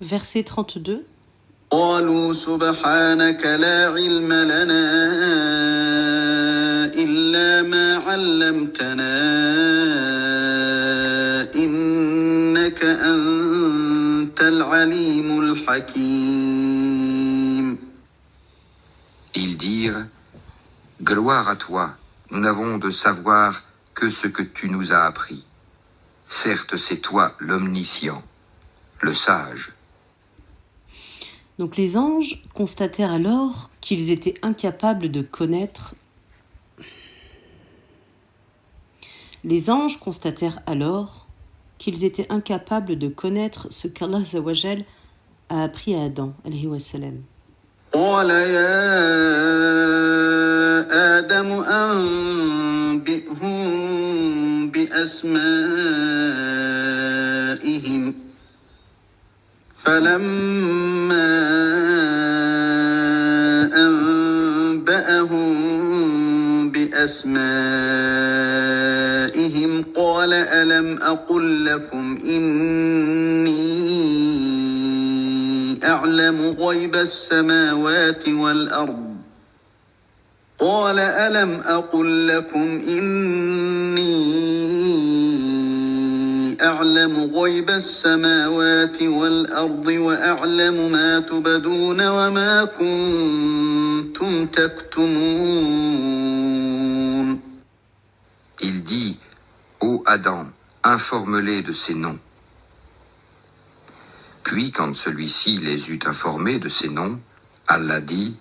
Verset 32. قالوا سبحانك لا علم لنا إلا ما علمتنا إنك أنت العليم الحكيم. Ils dirent, gloire à toi, nous n'avons de savoir que ce que tu nous as appris. Certes, c'est toi l'omniscient, le sage. Donc les anges constatèrent alors qu'ils étaient incapables de connaître. Les anges constatèrent alors qu'ils étaient incapables de connaître ce qu'Allah Azza wa Jal a appris à Adam, alayhi wa sallam. قال يا آدم أنبئهم بأسمائهم فلما أنبأهم بأسمائهم قال ألم أقل لكم إني أعلم غيب السماوات والأرض قال ألم أقل لكم إني أعلم غيب السماوات والأرض وأعلم ما تبدون وما كنتم تكتمون. Il dit, ô Adam, informe-les de ces noms. Puis, quand celui-ci les eut informés de ces noms, Allah dit,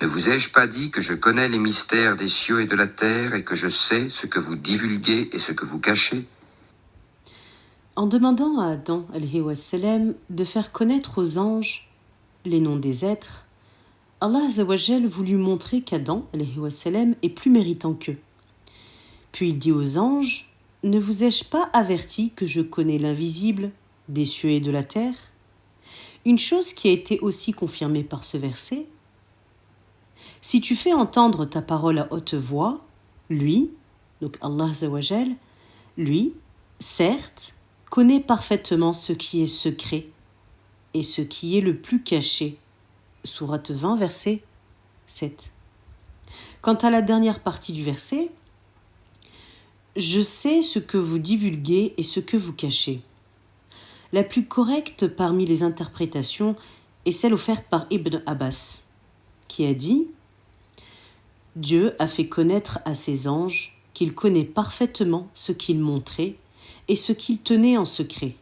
ne vous ai-je pas dit que je connais les mystères des cieux et de la terre et que je sais ce que vous divulguez et ce que vous cachez? En demandant à Adam alayhi wa sallam de faire connaître aux anges les noms des êtres, Allah Azza wa Jal voulut montrer qu'Adam alayhi wa sallam est plus méritant qu'eux. Puis il dit aux anges, ne vous ai-je pas averti que je connais l'invisible des cieux et de la terre? Une chose qui a été aussi confirmée par ce verset, si tu fais entendre ta parole à haute voix, lui, donc Allah Azza wa Jal, lui, certes, connaît parfaitement ce qui est secret et ce qui est le plus caché. Sourate 20, verset 7. Quant à la dernière partie du verset, je sais ce que vous divulguez et ce que vous cachez. La plus correcte parmi les interprétations est celle offerte par Ibn Abbas, qui a dit « Dieu a fait connaître à ses anges qu'il connaît parfaitement ce qu'il montrait et ce qu'il tenait en secret.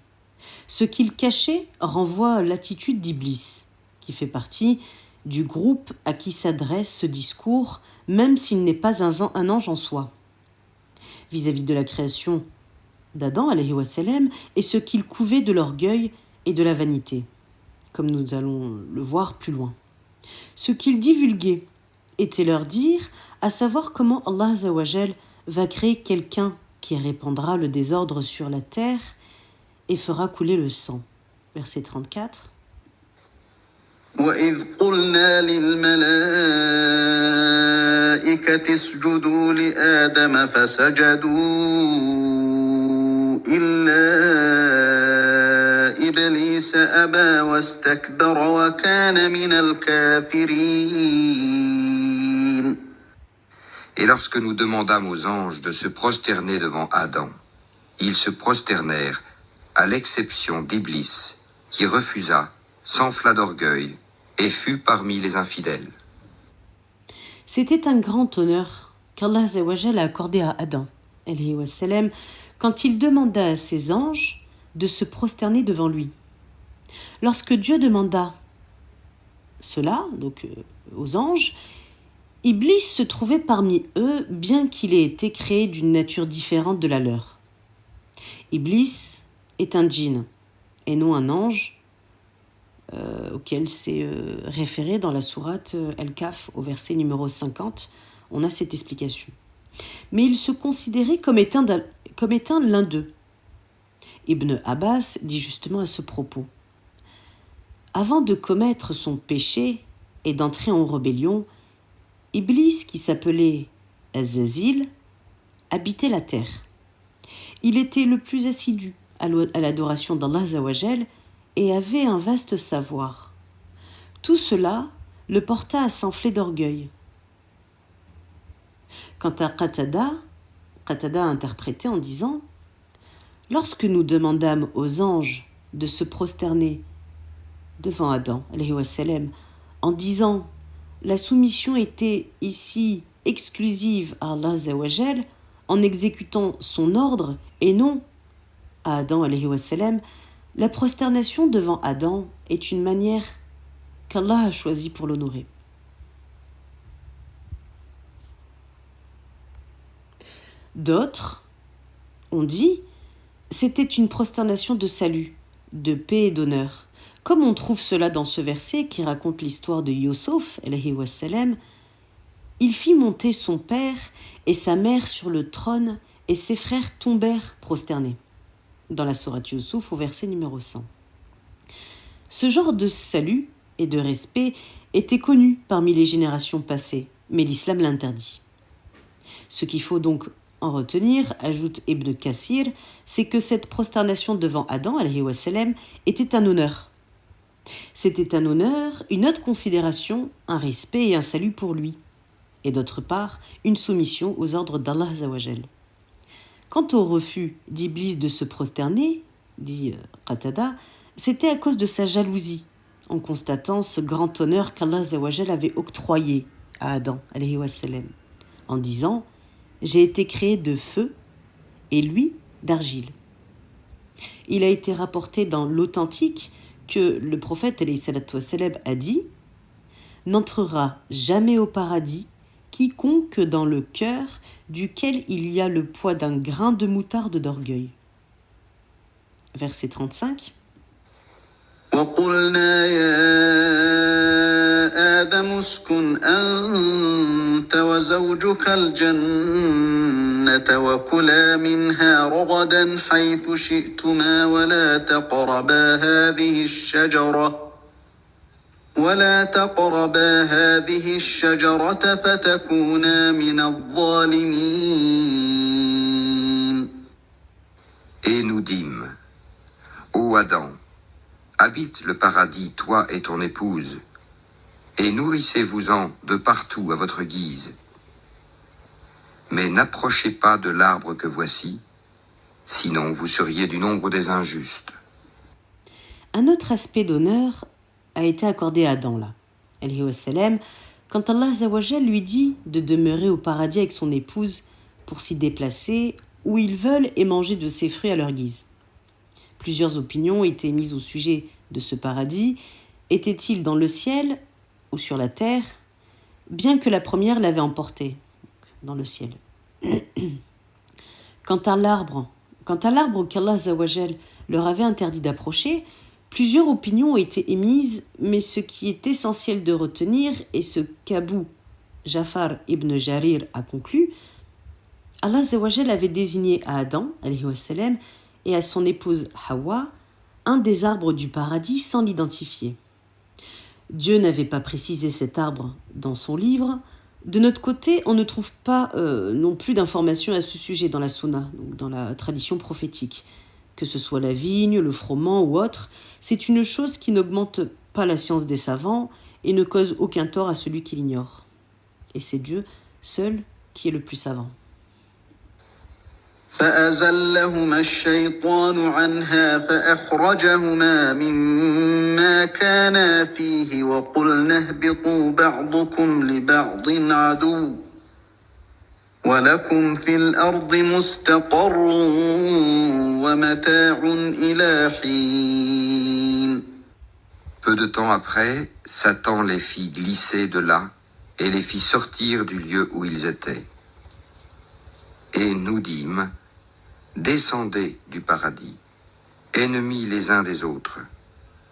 Ce qu'il cachait renvoie à l'attitude d'Iblis, qui fait partie du groupe à qui s'adresse ce discours, même s'il n'est pas un ange en soi. Vis-à-vis de la création d'Adam, alayhi wa sallam, et ce qu'il couvait de l'orgueil et de la vanité, comme nous allons le voir plus loin. Ce qu'il divulguait était leur dire, à savoir comment Allah Azza wa Jal va créer quelqu'un qui répandra le désordre sur la terre et fera couler le sang. Verset 34. وإذ قلنا للملائكة اسجدوا لآدم فسجدوا إلا إبليس أبى واستكبر وكان من الكافرين. Et lorsque nous demandâmes aux anges de se prosterner devant Adam, ils se prosternèrent, à l'exception d'Iblis, qui refusa, s'enfla d'orgueil, et fut parmi les infidèles. C'était un grand honneur qu'Allah Azza wa Jal a accordé à Adam, alayhi wa sallam, quand il demanda à ses anges de se prosterner devant lui. Lorsque Dieu demanda cela, donc aux anges, Iblis se trouvait parmi eux, bien qu'il ait été créé d'une nature différente de la leur. Iblis est un djinn, et non un ange, auquel c'est référé dans la sourate Al-Kahf, au verset numéro 50. On a cette explication. Mais il se considérait comme étant l'un d'eux. Ibn Abbas dit justement à ce propos, avant de commettre son péché et d'entrer en rébellion, Iblis, qui s'appelait Azazil, habitait la terre. Il était le plus assidu à l'adoration d'Allah Azza wa Jal et avait un vaste savoir. Tout cela le porta à s'enfler d'orgueil. Quant à Qatada a interprété en disant « Lorsque nous demandâmes aux anges de se prosterner devant Adam, alayhi wa sallam, en disant « La soumission était ici exclusive à Allah Azawajal, en exécutant son ordre et non à Adam, alayhi wa sallam, la prosternation devant Adam est une manière qu'Allah a choisie pour l'honorer. » D'autres ont dit c'était une prosternation de salut, de paix et d'honneur, comme on trouve cela dans ce verset qui raconte l'histoire de Yusuf, alayhi wa sallam. Il fit monter son père et sa mère sur le trône et ses frères tombèrent prosternés. Dans la sourate Yusuf au verset numéro 100. Ce genre de salut et de respect était connu parmi les générations passées, mais l'islam l'interdit. Ce qu'il faut donc en retenir, ajoute Ibn Kassir, c'est que cette prosternation devant Adam, alayhi wa sallam, était un honneur. C'était un honneur, une haute considération, un respect et un salut pour lui. Et d'autre part, une soumission aux ordres d'Allah Azawajal. Quant au refus d'Iblis de se prosterner, dit Qatada, c'était à cause de sa jalousie, en constatant ce grand honneur qu'Allah Azawajal avait octroyé à Adam, alayhi wa sallam, en disant « J'ai été créé de feu et lui d'argile ». Il a été rapporté dans l'Authentique que le prophète alayhi salatu wassalam a dit « N'entrera jamais au paradis quiconque dans le cœur duquel il y a le poids d'un grain de moutarde d'orgueil. » Verset 35. وقلنا يا آدم اسكن أنت وزوجك الجنة وكلا منها رغدا حيث شئتما ولا تقربا هذه الشجرة فتكونا من الظالمين. Et nous dîmes, ô Adam, habite le paradis, toi et ton épouse, et nourrissez-vous-en de partout à votre guise. Mais n'approchez pas de l'arbre que voici, sinon vous seriez du nombre des injustes. Un autre aspect d'honneur a été accordé à Adam là, alayhi wa sallam, quand Allah Azawajal lui dit de demeurer au paradis avec son épouse pour s'y déplacer où ils veulent et manger de ses fruits à leur guise. Plusieurs opinions étaient mises au sujet de ce paradis. Était-il dans le ciel ou sur la terre, bien que la première l'avait emporté dans le ciel. Quant à l'arbre qu'Allah Azawajal leur avait interdit d'approcher, plusieurs opinions ont été émises, mais ce qui est essentiel de retenir et ce qu'Abu Jafar ibn Jarir a conclu, Allah Azawajal avait désigné à Adam, alayhi wa sallam, et à son épouse Hawa, un des arbres du paradis sans l'identifier. Dieu n'avait pas précisé cet arbre dans son livre. De notre côté, on ne trouve pas non plus d'informations à ce sujet dans la Sunna, donc dans la tradition prophétique. Que ce soit la vigne, le froment ou autre, c'est une chose qui n'augmente pas la science des savants et ne cause aucun tort à celui qui l'ignore. Et c'est Dieu seul qui est le plus savant. فأزلهما الشيطان عنها فأخرجهما مما كانا فيه وقلنا اهبطوا بعضكم لبعض عدو ولكم في الأرض مستقر ومتاع إلى حين. Peu de temps après, Satan les fit glisser de là et les fit sortir du lieu où ils étaient. Et nous dîmes, descendez du paradis, ennemis les uns des autres,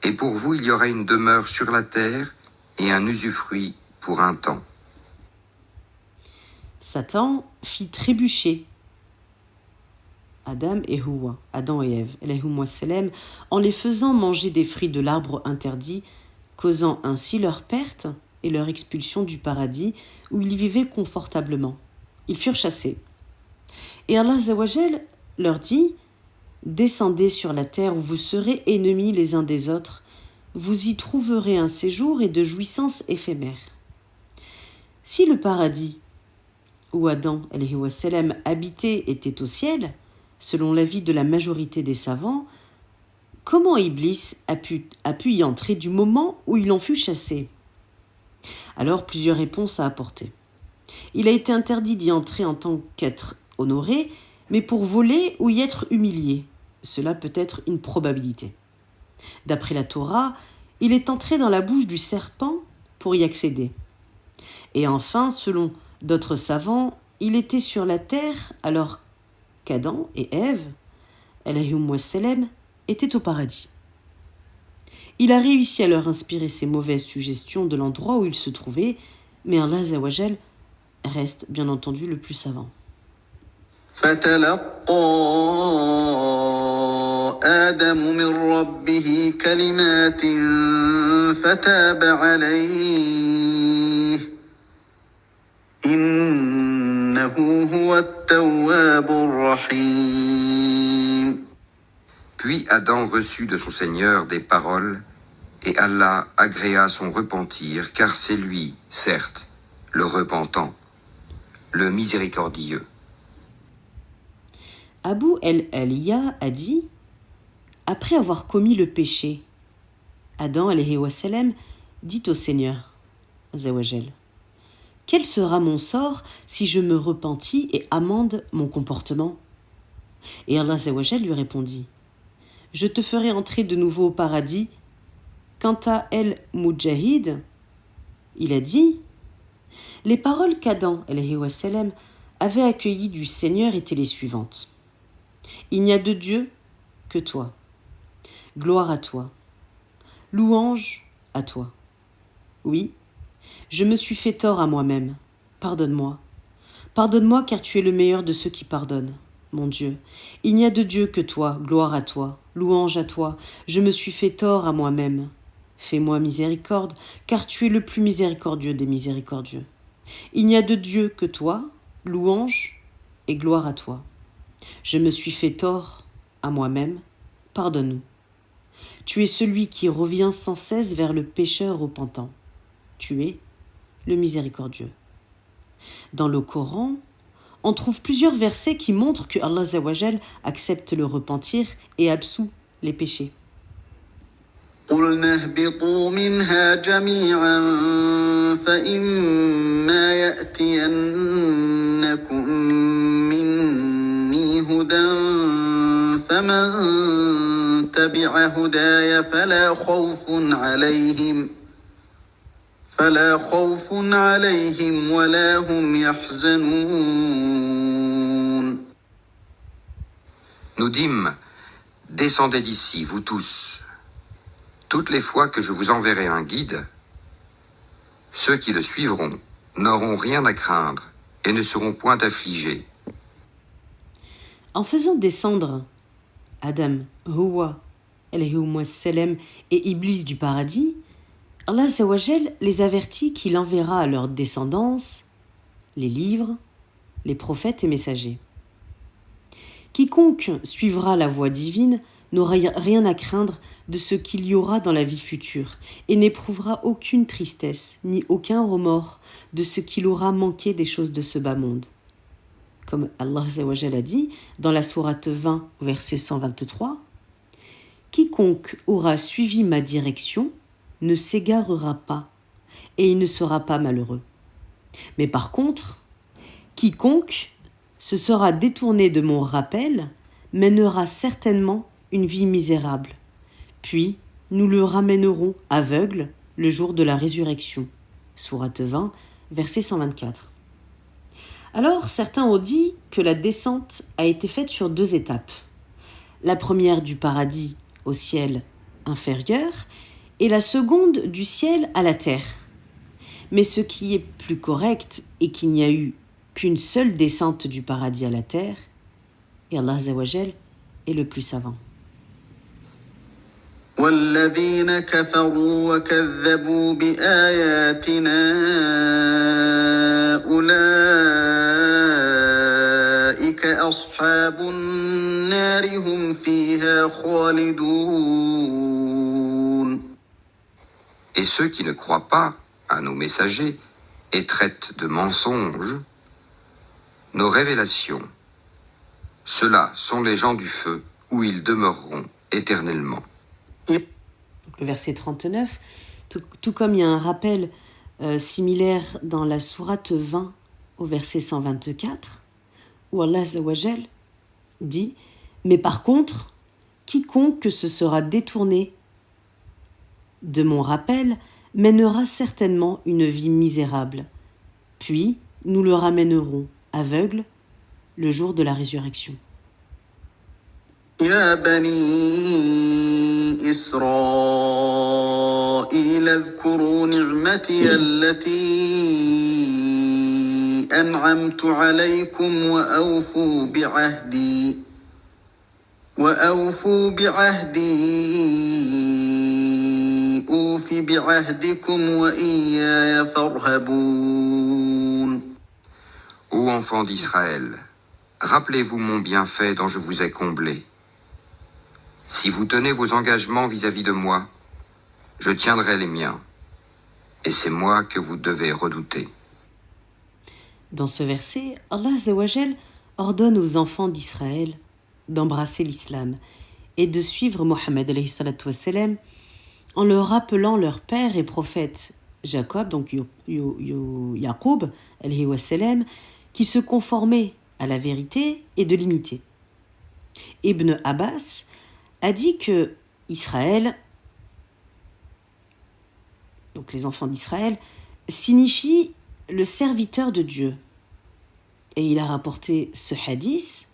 et pour vous il y aura une demeure sur la terre et un usufruit pour un temps. Satan fit trébucher Adam et Hawa, Adam et Ève, alayhum wa salam, en les faisant manger des fruits de l'arbre interdit, causant ainsi leur perte et leur expulsion du paradis où ils vivaient confortablement. Ils furent chassés. Et Allah Azawajal leur dit « descendez sur la terre où vous serez ennemis les uns des autres. Vous y trouverez un séjour et de jouissances éphémères. Si le paradis où Adam alayhi wa sallam habitait était au ciel, selon l'avis de la majorité des savants, comment Iblis a pu y entrer du moment où il en fut chassé? Alors, plusieurs réponses à apporter. Il a été interdit d'y entrer en tant qu'être honoré, mais pour voler ou y être humilié. Cela peut être une probabilité. D'après la Torah, il est entré dans la bouche du serpent pour y accéder. Et enfin, selon d'autres savants, il était sur la terre alors qu'Adam et Ève, alayhim wassalam, étaient au paradis. Il a réussi à leur inspirer ces mauvaises suggestions de l'endroit où il se trouvait, mais Allah Azza wa Jal reste bien entendu le plus savant. فتلقى آدم من ربه كلمات فتاب عليه إنه هو التواب الرحيم. Puis Adam reçut de son Seigneur des paroles, et Allah agréa son repentir, car c'est lui, certes, le repentant, le miséricordieux. Abu el-Aliya a dit, après avoir commis le péché, Adam alayhi wa sallam dit au Seigneur, Azza wa Jal, quel sera mon sort si je me repentis et amende mon comportement? Et Allah Azza wa Jal lui répondit, je te ferai entrer de nouveau au paradis. Quant à El-Mujahid, il a dit, les paroles qu'Adam alayhi wa sallam avait accueillies du Seigneur étaient les suivantes. Il n'y a de Dieu que toi. Gloire à toi. Louange à toi. Oui, je me suis fait tort à moi-même. Pardonne-moi. Pardonne-moi car tu es le meilleur de ceux qui pardonnent. Mon Dieu, il n'y a de Dieu que toi. Gloire à toi. Louange à toi. Je me suis fait tort à moi-même. Fais-moi miséricorde, car tu es le plus miséricordieux des miséricordieux. Il n'y a de Dieu que toi. Louange et gloire à toi. Je me suis fait tort à moi-même. Pardonne-nous. Tu es celui qui revient sans cesse vers le pécheur repentant. Tu es le miséricordieux. Dans le Coran, on trouve plusieurs versets qui montrent que Allah Azza wa Jal accepte le repentir et absout les péchés. قلنا اهبطوا منها جميعا فإما يأتينكم مني هدى فمن تبع هداي فلا خوف عليهم ولا هم يحزنون. Nous dîmes, descendez d'ici, vous tous. Toutes les fois que je vous enverrai un guide, ceux qui le suivront n'auront rien à craindre et ne seront point affligés. En faisant descendre Adam, Hawa, alayhim wassalam, et Iblis du paradis, Allah Azza wa Jal les avertit qu'il enverra à leur descendance les livres, les prophètes et messagers. Quiconque suivra la voie divine n'aura rien à craindre de ce qu'il y aura dans la vie future et n'éprouvera aucune tristesse ni aucun remords de ce qu'il aura manqué des choses de ce bas monde. Comme Allah Azza wa Jal a dit dans la sourate 20, verset 123, « Quiconque aura suivi ma direction ne s'égarera pas et il ne sera pas malheureux. Mais par contre, quiconque se sera détourné de mon rappel mènera certainement une vie misérable. Puis nous le ramènerons aveugle le jour de la résurrection. » Sourate 20, verset 124. Alors, certains ont dit que la descente a été faite sur 2 étapes. La première du paradis au ciel inférieur et la seconde du ciel à la terre. Mais ce qui est plus correct est qu'il n'y a eu qu'une seule descente du paradis à la terre, et Allah Azza wa Jal est le plus savant. والذين كفروا وكذبوا بآياتنا أولئك أصحاب النار هم فيها خالدون. Et ceux qui ne croient pas à nos messagers et traitent de mensonges nos révélations, ceux-là sont les gens du feu où ils demeureront éternellement. Le verset 39, tout comme il y a un rappel similaire dans la sourate 20 au verset 124, où Allah Azawajal dit « Mais par contre, quiconque se sera détourné de mon rappel mènera certainement une vie misérable. Puis nous le ramènerons aveugle le jour de la résurrection. » يا بني إسرائيل اذكروا نعمتي التي أنعمت عليكم وأوفوا بعهدي أوف بعهدكم وإياي فارهبون. Ô enfants d'Israël, rappelez-vous mon bienfait dont je vous ai comblé. Si vous tenez vos engagements vis-à-vis de moi, je tiendrai les miens, et c'est moi que vous devez redouter. Dans ce verset, Allah Azawajal ordonne aux enfants d'Israël d'embrasser l'islam et de suivre Mohammed alayhi salatu wassalam en leur rappelant leur père et prophète Jacob, donc Yaqub alayhi wassalam, qui se conformait à la vérité et de l'imiter. Ibn Abbas a dit que Israël, donc les enfants d'Israël, signifie le serviteur de Dieu. Et il a rapporté ce hadith.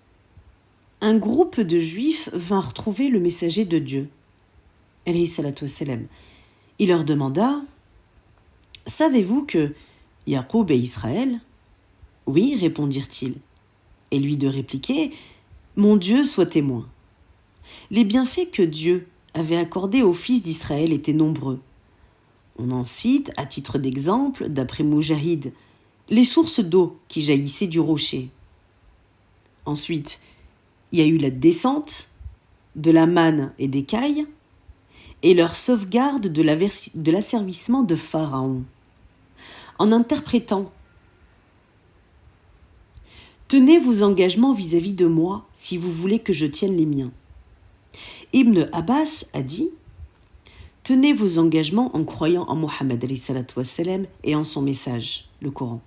Un groupe de juifs vint retrouver le messager de Dieu, alayhi salatu wassalam. Il leur demanda « Savez-vous que Yaqub est Israël ?» « Oui, répondirent-ils. » Et lui de répliquer « Mon Dieu soit témoin. » Les bienfaits que Dieu avait accordés aux fils d'Israël étaient nombreux. On en cite, à titre d'exemple, d'après Moujahid, les sources d'eau qui jaillissaient du rocher. Ensuite, il y a eu la descente de la manne et des cailles et leur sauvegarde de l'asservissement de Pharaon. En interprétant « Tenez vos engagements vis-à-vis de moi si vous voulez que je tienne les miens. » Ibn Abbas a dit « Tenez vos engagements en croyant en Mohammed alayhi salatu wassalam et en son message, le Coran,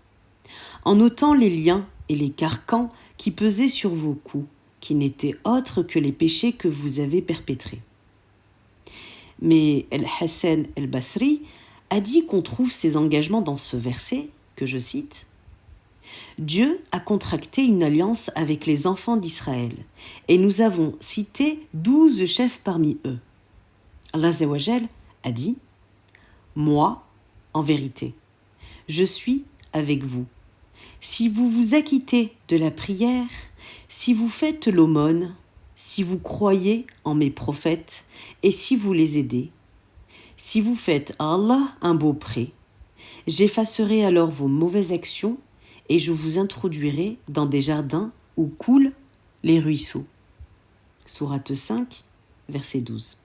en notant les liens et les carcans qui pesaient sur vos coups, qui n'étaient autres que les péchés que vous avez perpétrés. » Mais Al-Hassan al-Basri a dit qu'on trouve ces engagements dans ce verset, que je cite, « Dieu a contracté une alliance avec les enfants d'Israël, et nous avons cité 12 chefs parmi eux. Allah Azawajal a dit, « Moi, en vérité, je suis avec vous. Si vous vous acquittez de la prière, si vous faites l'aumône, si vous croyez en mes prophètes et si vous les aidez, si vous faites à Allah un beau prêt, j'effacerai alors vos mauvaises actions et je vous introduirai dans des jardins où coulent les ruisseaux. » Sourate 5, verset 12.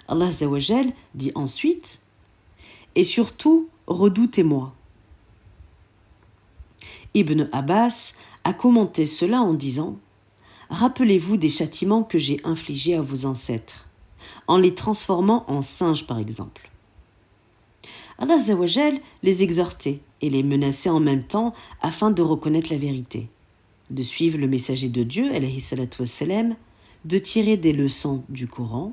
Allah Azawajal dit ensuite « Et surtout, redoutez-moi. » Ibn Abbas a commenté cela en disant « Rappelez-vous des châtiments que j'ai infligés à vos ancêtres, en les transformant en singes par exemple. » Allah Azawajal les exhortait et les menaçait en même temps afin de reconnaître la vérité, de suivre le messager de Dieu, alayhi salatu wassalam, de tirer des leçons du Coran,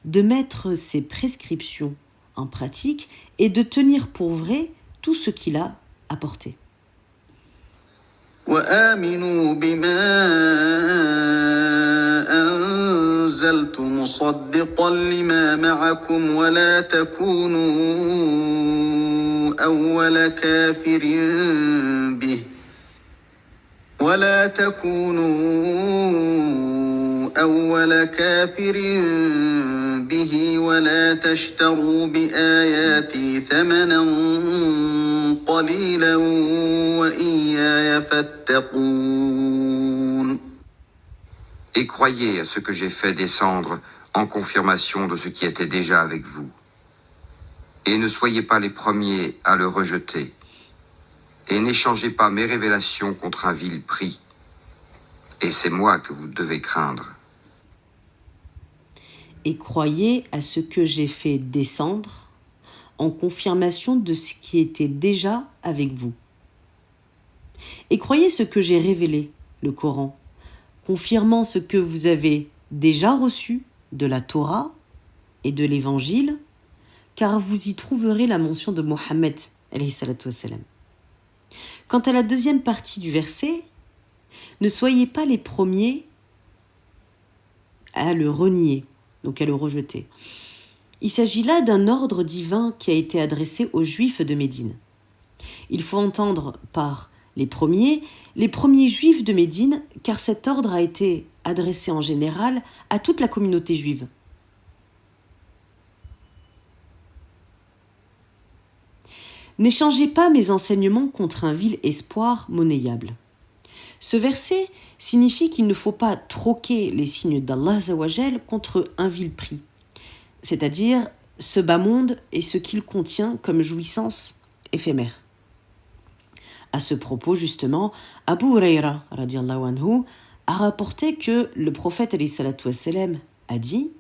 de mettre ses prescriptions en pratique et de tenir pour vrai tout ce qu'il a apporté. وآمنوا بما أنزلت مصدقا لما معكم ولا تكونوا أول كافر به ولا تشتروا بآياتي ثمنا قليلا وإياي فاتقون. et croyez à ce que j'ai fait descendre en confirmation de ce qui était déjà avec vous. Et ne soyez pas les premiers à le rejeter, et n'échangez pas mes révélations contre un vil prix. Et c'est moi que vous devez craindre. Et croyez à ce que j'ai fait descendre en confirmation de ce qui était déjà avec vous. Et croyez ce que j'ai révélé, le Coran, confirmant ce que vous avez déjà reçu de la Torah et de l'Évangile, car vous y trouverez la mention de Mohammed, alayhi salatu wassalam. Quant à la deuxième partie du verset, ne soyez pas les premiers à le renier, donc à le rejeter. Il s'agit là d'un ordre divin qui a été adressé aux Juifs de Médine. Il faut entendre par les premiers Juifs de Médine, car cet ordre a été adressé en général à toute la communauté juive. N'échangez pas mes enseignements contre un vil espoir monnayable. Ce verset signifie qu'il ne faut pas troquer les signes d'Allah Azawajal contre un vil prix, c'est-à-dire ce bas monde et ce qu'il contient comme jouissance éphémère. À ce propos, justement, Abu Huraira radiallahu anhu a rapporté que le prophète alayhi salatu wassalam a dit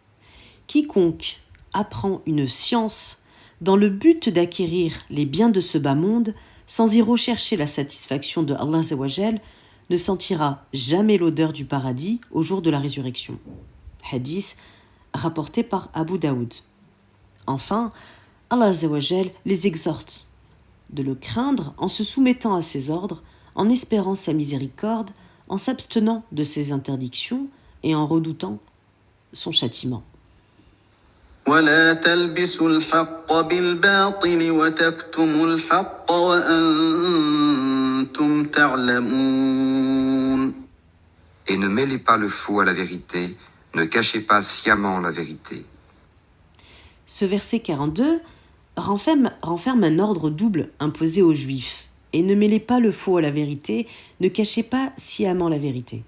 « Quiconque apprend une science dans le but d'acquérir les biens de ce bas monde sans y rechercher la satisfaction de Allah Azawajal ne sentira jamais l'odeur du paradis au jour de la résurrection. » Hadith rapporté par Abu Daoud. Enfin, Allah Azawajal les exhorte de le craindre en se soumettant à ses ordres, en espérant sa miséricorde, en s'abstenant de ses interdictions et en redoutant son châtiment. ولا تلبسوا الحق بالباطل وتكتموا الحق وأنتم تعلمون. Et ne mêlez pas le faux à la vérité, ne cachez pas sciemment la vérité. Ce verset 42 renferme un ordre double imposé aux Juifs. Et ne mêlez pas le faux à la vérité, ne cachez pas sciemment la vérité.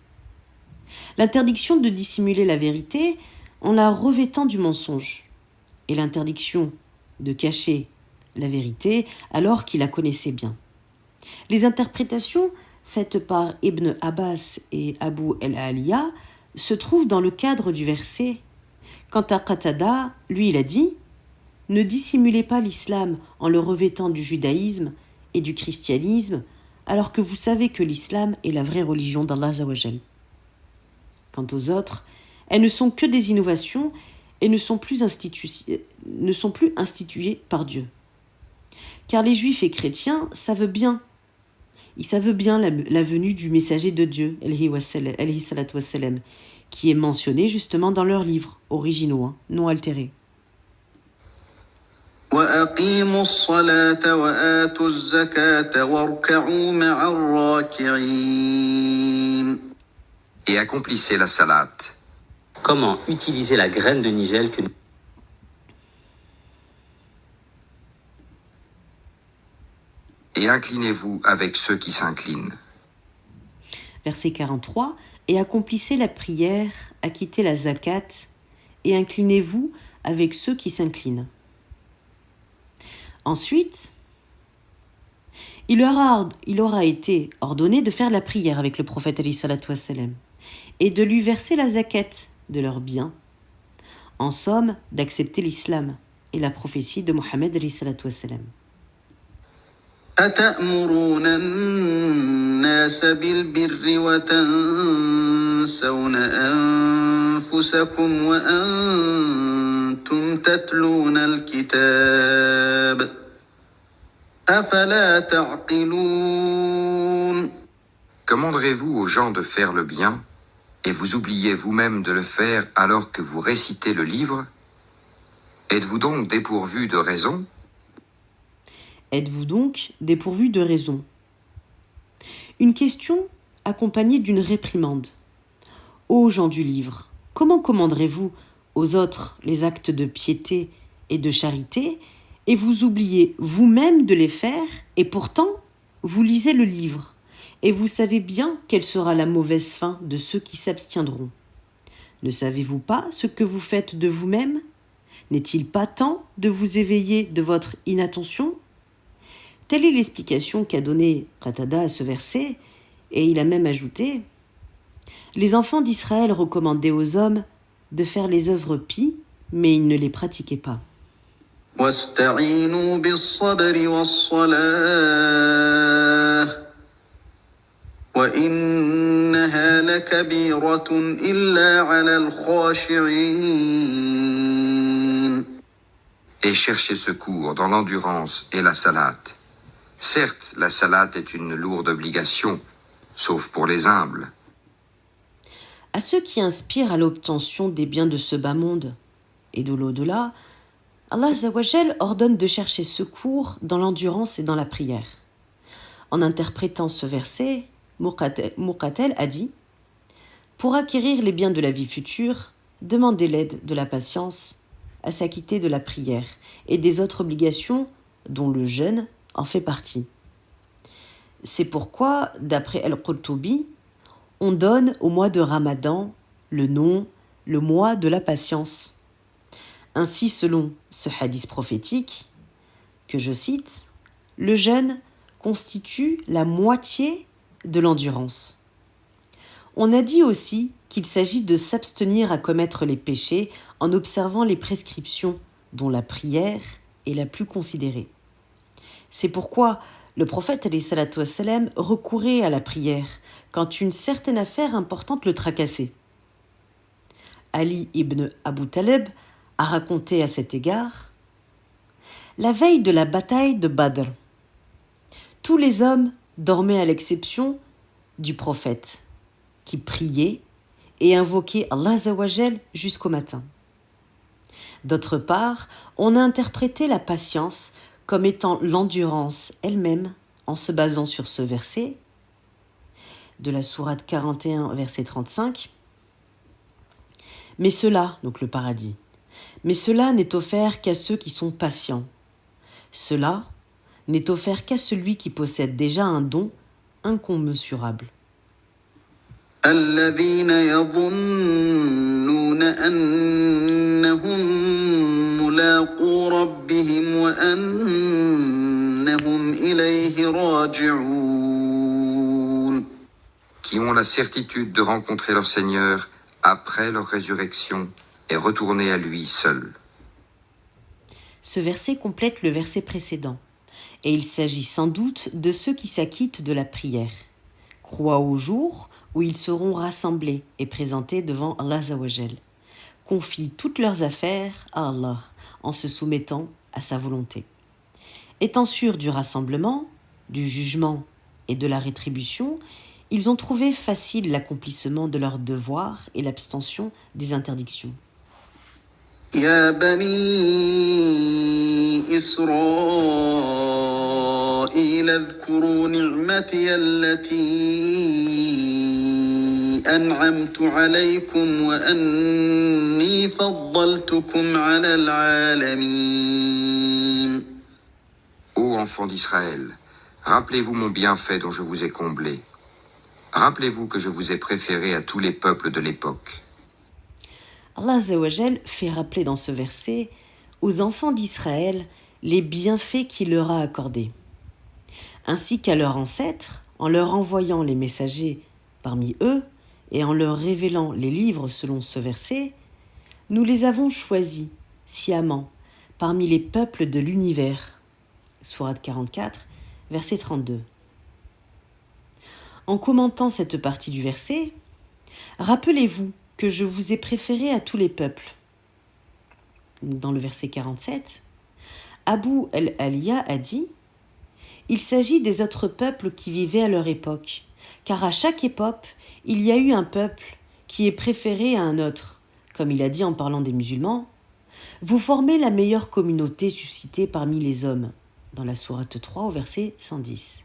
L'interdiction de dissimuler la vérité en la revêtant du mensonge. Et l'interdiction de cacher la vérité alors qu'il la connaissait bien. Les interprétations faites par Ibn Abbas et Abu al-Aliya se trouvent dans le cadre du verset. Quant à Qatada, lui il a dit « Ne dissimulez pas l'islam en le revêtant du judaïsme et du christianisme alors que vous savez que l'islam est la vraie religion d'Allah Azawajal. » Quant aux autres, elles ne sont que des innovations et ne sont plus instituées par Dieu. Car les Juifs et chrétiens savent bien la venue du messager de Dieu, alayhi salatu wassalam, qui est mentionné justement dans leurs livres originaux, non altérés. وأقيموا الصلاة وآتوا الزكاة واركعوا مع الراكعين. Et accomplissez la salate. Comment utiliser la graine de nigel que nous... Et inclinez-vous avec ceux qui s'inclinent. Verset 43. Et accomplissez la prière, acquittez la zakat, et inclinez-vous avec ceux qui s'inclinent. Ensuite, il aura été ordonné de faire la prière avec le prophète alayhi salatu wassalam et de lui verser la zakat de leurs biens. En somme, d'accepter l'islam et la prophétie de Mohammed alayhi salatu wassalam. أتأمرون الناس بالبر وتنسون أنفسكم وأنتم تتلون الكتاب أفلا تعقلون. Commanderez-vous aux gens de faire le bien, et vous oubliez vous-même de le faire alors que vous récitez le livre? Êtes-vous donc dépourvu de raison? Êtes-vous donc dépourvu de raison? Une question accompagnée d'une réprimande. Ô gens du livre, comment commanderez-vous aux autres les actes de piété et de charité, et vous oubliez vous-même de les faire, et pourtant vous lisez le livre, Et vous savez bien quelle sera la mauvaise fin de ceux qui s'abstiendront. Ne savez-vous pas ce que vous faites de vous-même? N'est-il pas temps de vous éveiller de votre inattention? Telle est l'explication qu'a donnée Qatada à ce verset, et il a même ajouté « Les enfants d'Israël recommandaient aux hommes de faire les œuvres pies, mais ils ne les pratiquaient pas. » واستعينوا بالصبر والصلاة وإنها لكبيرة إلا على الخاشعين. Et cherchez secours dans l'endurance et la salate. Certes, la salate est une lourde obligation, sauf pour les humbles. À ceux qui inspirent à l'obtention des biens de ce bas monde et de l'au-delà, Allah Azzawajal ordonne de chercher secours dans l'endurance et dans la prière. En interprétant ce verset, Muqatil a dit « Pour acquérir les biens de la vie future, demandez l'aide de la patience à s'acquitter de la prière et des autres obligations dont le jeûne en fait partie. » C'est pourquoi, d'après Al-Qurtubi, on donne au mois de Ramadan le nom « le mois de la patience ». Ainsi, selon ce hadith prophétique, que je cite, « Le jeûne constitue la moitié de l'endurance. » On a dit aussi qu'il s'agit de s'abstenir à commettre les péchés en observant les prescriptions dont la prière est la plus considérée. C'est pourquoi le prophète alayhi salatu wassalam recourait à la prière quand une certaine affaire importante le tracassait. Ali ibn Abu Talib a raconté à cet égard « La veille de la bataille de Badr, tous les hommes dormaient à l'exception du prophète, qui priait et invoquait Allah Azzawajal jusqu'au matin. D'autre part, on a interprété la patience comme étant l'endurance elle-même en se basant sur ce verset de la sourate 41, verset 35. Mais cela, donc le paradis, mais cela n'est offert qu'à ceux qui sont patients. Cela n'est offert qu'à celui qui possède déjà un don incommensurable. الذين يظنون أنهم ملاقو ربهم وأنهم إليه راجعون. Qui ont la certitude de rencontrer leur Seigneur après leur résurrection et retourner à lui seul. Ce verset complète le verset précédent, et il s'agit sans doute de ceux qui s'acquittent de la prière, croient au jour où ils seront rassemblés et présentés devant Allah Azzawajal, confient toutes leurs affaires à Allah en se soumettant à sa volonté. Étant sûrs du rassemblement, du jugement et de la rétribution, ils ont trouvé facile l'accomplissement de leurs devoirs et l'abstention des interdictions. يا بني إسرائيل اذكروا نعمتي التي أنعمت عليكم وأني فضلتكم على العالمين. Ô enfants d'Israël, rappelez-vous mon bienfait dont je vous ai comblé. Rappelez-vous que je vous ai préféré à tous les peuples de l'époque. Allah Azzawajal fait rappeler dans ce verset aux enfants d'Israël les bienfaits qu'il leur a accordés, ainsi qu'à leurs ancêtres en leur envoyant les messagers parmi eux et en leur révélant les livres selon ce verset, nous les avons choisis sciemment parmi les peuples de l'univers. Sourate 44, verset 32. En commentant cette partie du verset, rappelez-vous que je vous ai préféré à tous les peuples. Dans le verset 47, Abu al-Aliya a dit « Il s'agit des autres peuples qui vivaient à leur époque, car à chaque époque, il y a eu un peuple qui est préféré à un autre. Comme il a dit en parlant des musulmans, « Vous formez la meilleure communauté suscitée parmi les hommes. » Dans la sourate 3 au verset 110.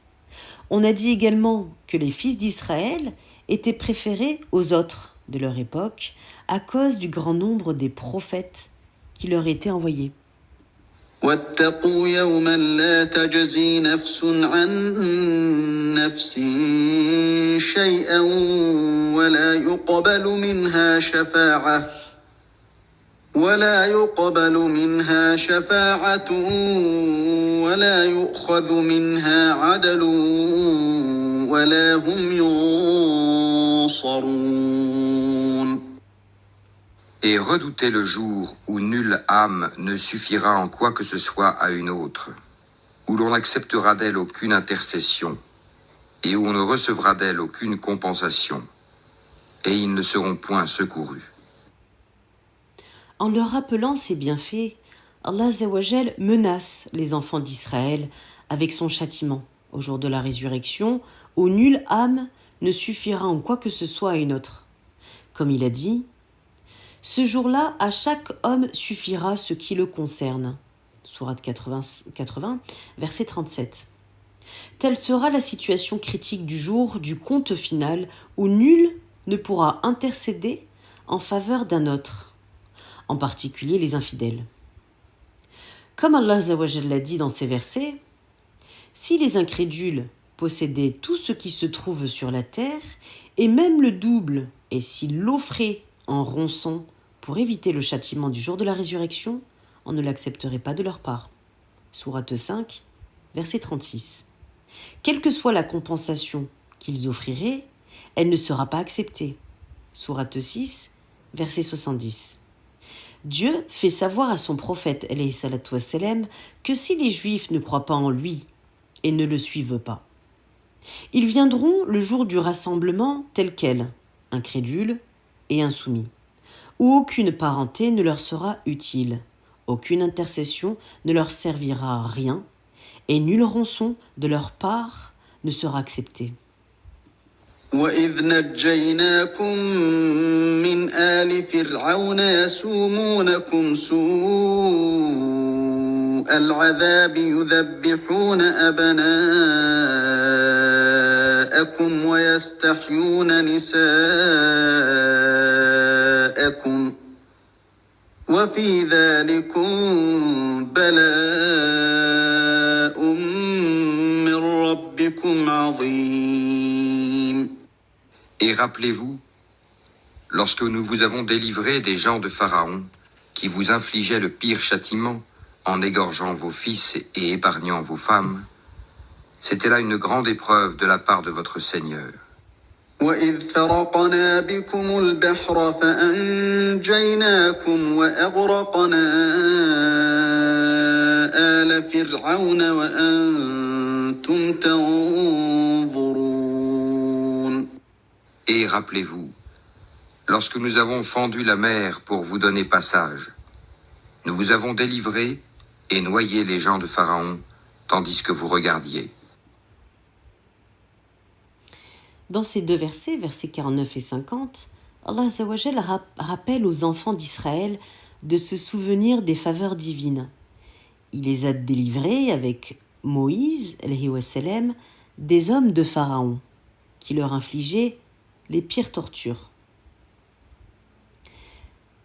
On a dit également que les fils d'Israël étaient préférés aux autres de leur époque à cause du grand nombre des prophètes qui leur étaient envoyés. واتقوا يوما لا تجزي نفس عن نفس شيئا ولا يقبل منها شفاعة ولا يؤخذ منها عدل ولا هم ينصرون. Et redoutez le jour où nulle âme ne suffira en quoi que ce soit à une autre, où l'on n'acceptera d'elle aucune intercession, et où on ne recevra d'elle aucune compensation, et ils ne seront point secourus. En leur rappelant ces bienfaits, Allah Azzawajal menace les enfants d'Israël avec son châtiment au jour de la résurrection, où nulle âme ne suffira en quoi que ce soit à une autre. Comme il a dit, « Ce jour-là, à chaque homme suffira ce qui le concerne. » Sourate 80, verset 37. Telle sera la situation critique du jour du compte final où nul ne pourra intercéder en faveur d'un autre, en particulier les infidèles. Comme Allah Azzawajal l'a dit dans ces versets, si les incrédules possédaient tout ce qui se trouve sur la terre, et même le double, et s'ils l'offraient en ronçant pour éviter le châtiment du jour de la résurrection, on ne l'accepterait pas de leur part. Sourate 5, verset 36. Quelle que soit la compensation qu'ils offriraient, elle ne sera pas acceptée. Sourate 6, verset 70. Dieu fait savoir à son prophète alayhi salatu wassalam, que si les Juifs ne croient pas en lui et ne le suivent pas, ils viendront le jour du rassemblement tel quel, incrédules et insoumis, où aucune parenté ne leur sera utile, aucune intercession ne leur servira à rien, et nul rançon de leur part ne sera accepté. وإذ نجيناكم من آل فرعون يسومونكم سوء العذاب يذبحون أبناءكم ويستحيون نساءكم وفي ذلكم بلاء من ربكم عظيم. Et rappelez-vous, lorsque nous vous avons délivré des gens de Pharaon, qui vous infligeaient le pire châtiment, en égorgeant vos fils et épargnant vos femmes, c'était là une grande épreuve de la part de votre Seigneur. وإذ فرقنا بكم البحر فأنجيناكم وأغرقنا آل فرعون وأنتم تنظرون. Et rappelez-vous, lorsque nous avons fendu la mer pour vous donner passage, nous vous avons délivré et noyé les gens de Pharaon, tandis que vous regardiez. Dans ces deux versets, versets 49 et 50, Allah Azzawajal rappelle aux enfants d'Israël de se souvenir des faveurs divines. Il les a délivrés avec Moïse, alayhi wa sallam, des hommes de Pharaon, qui leur infligeaient les pires tortures.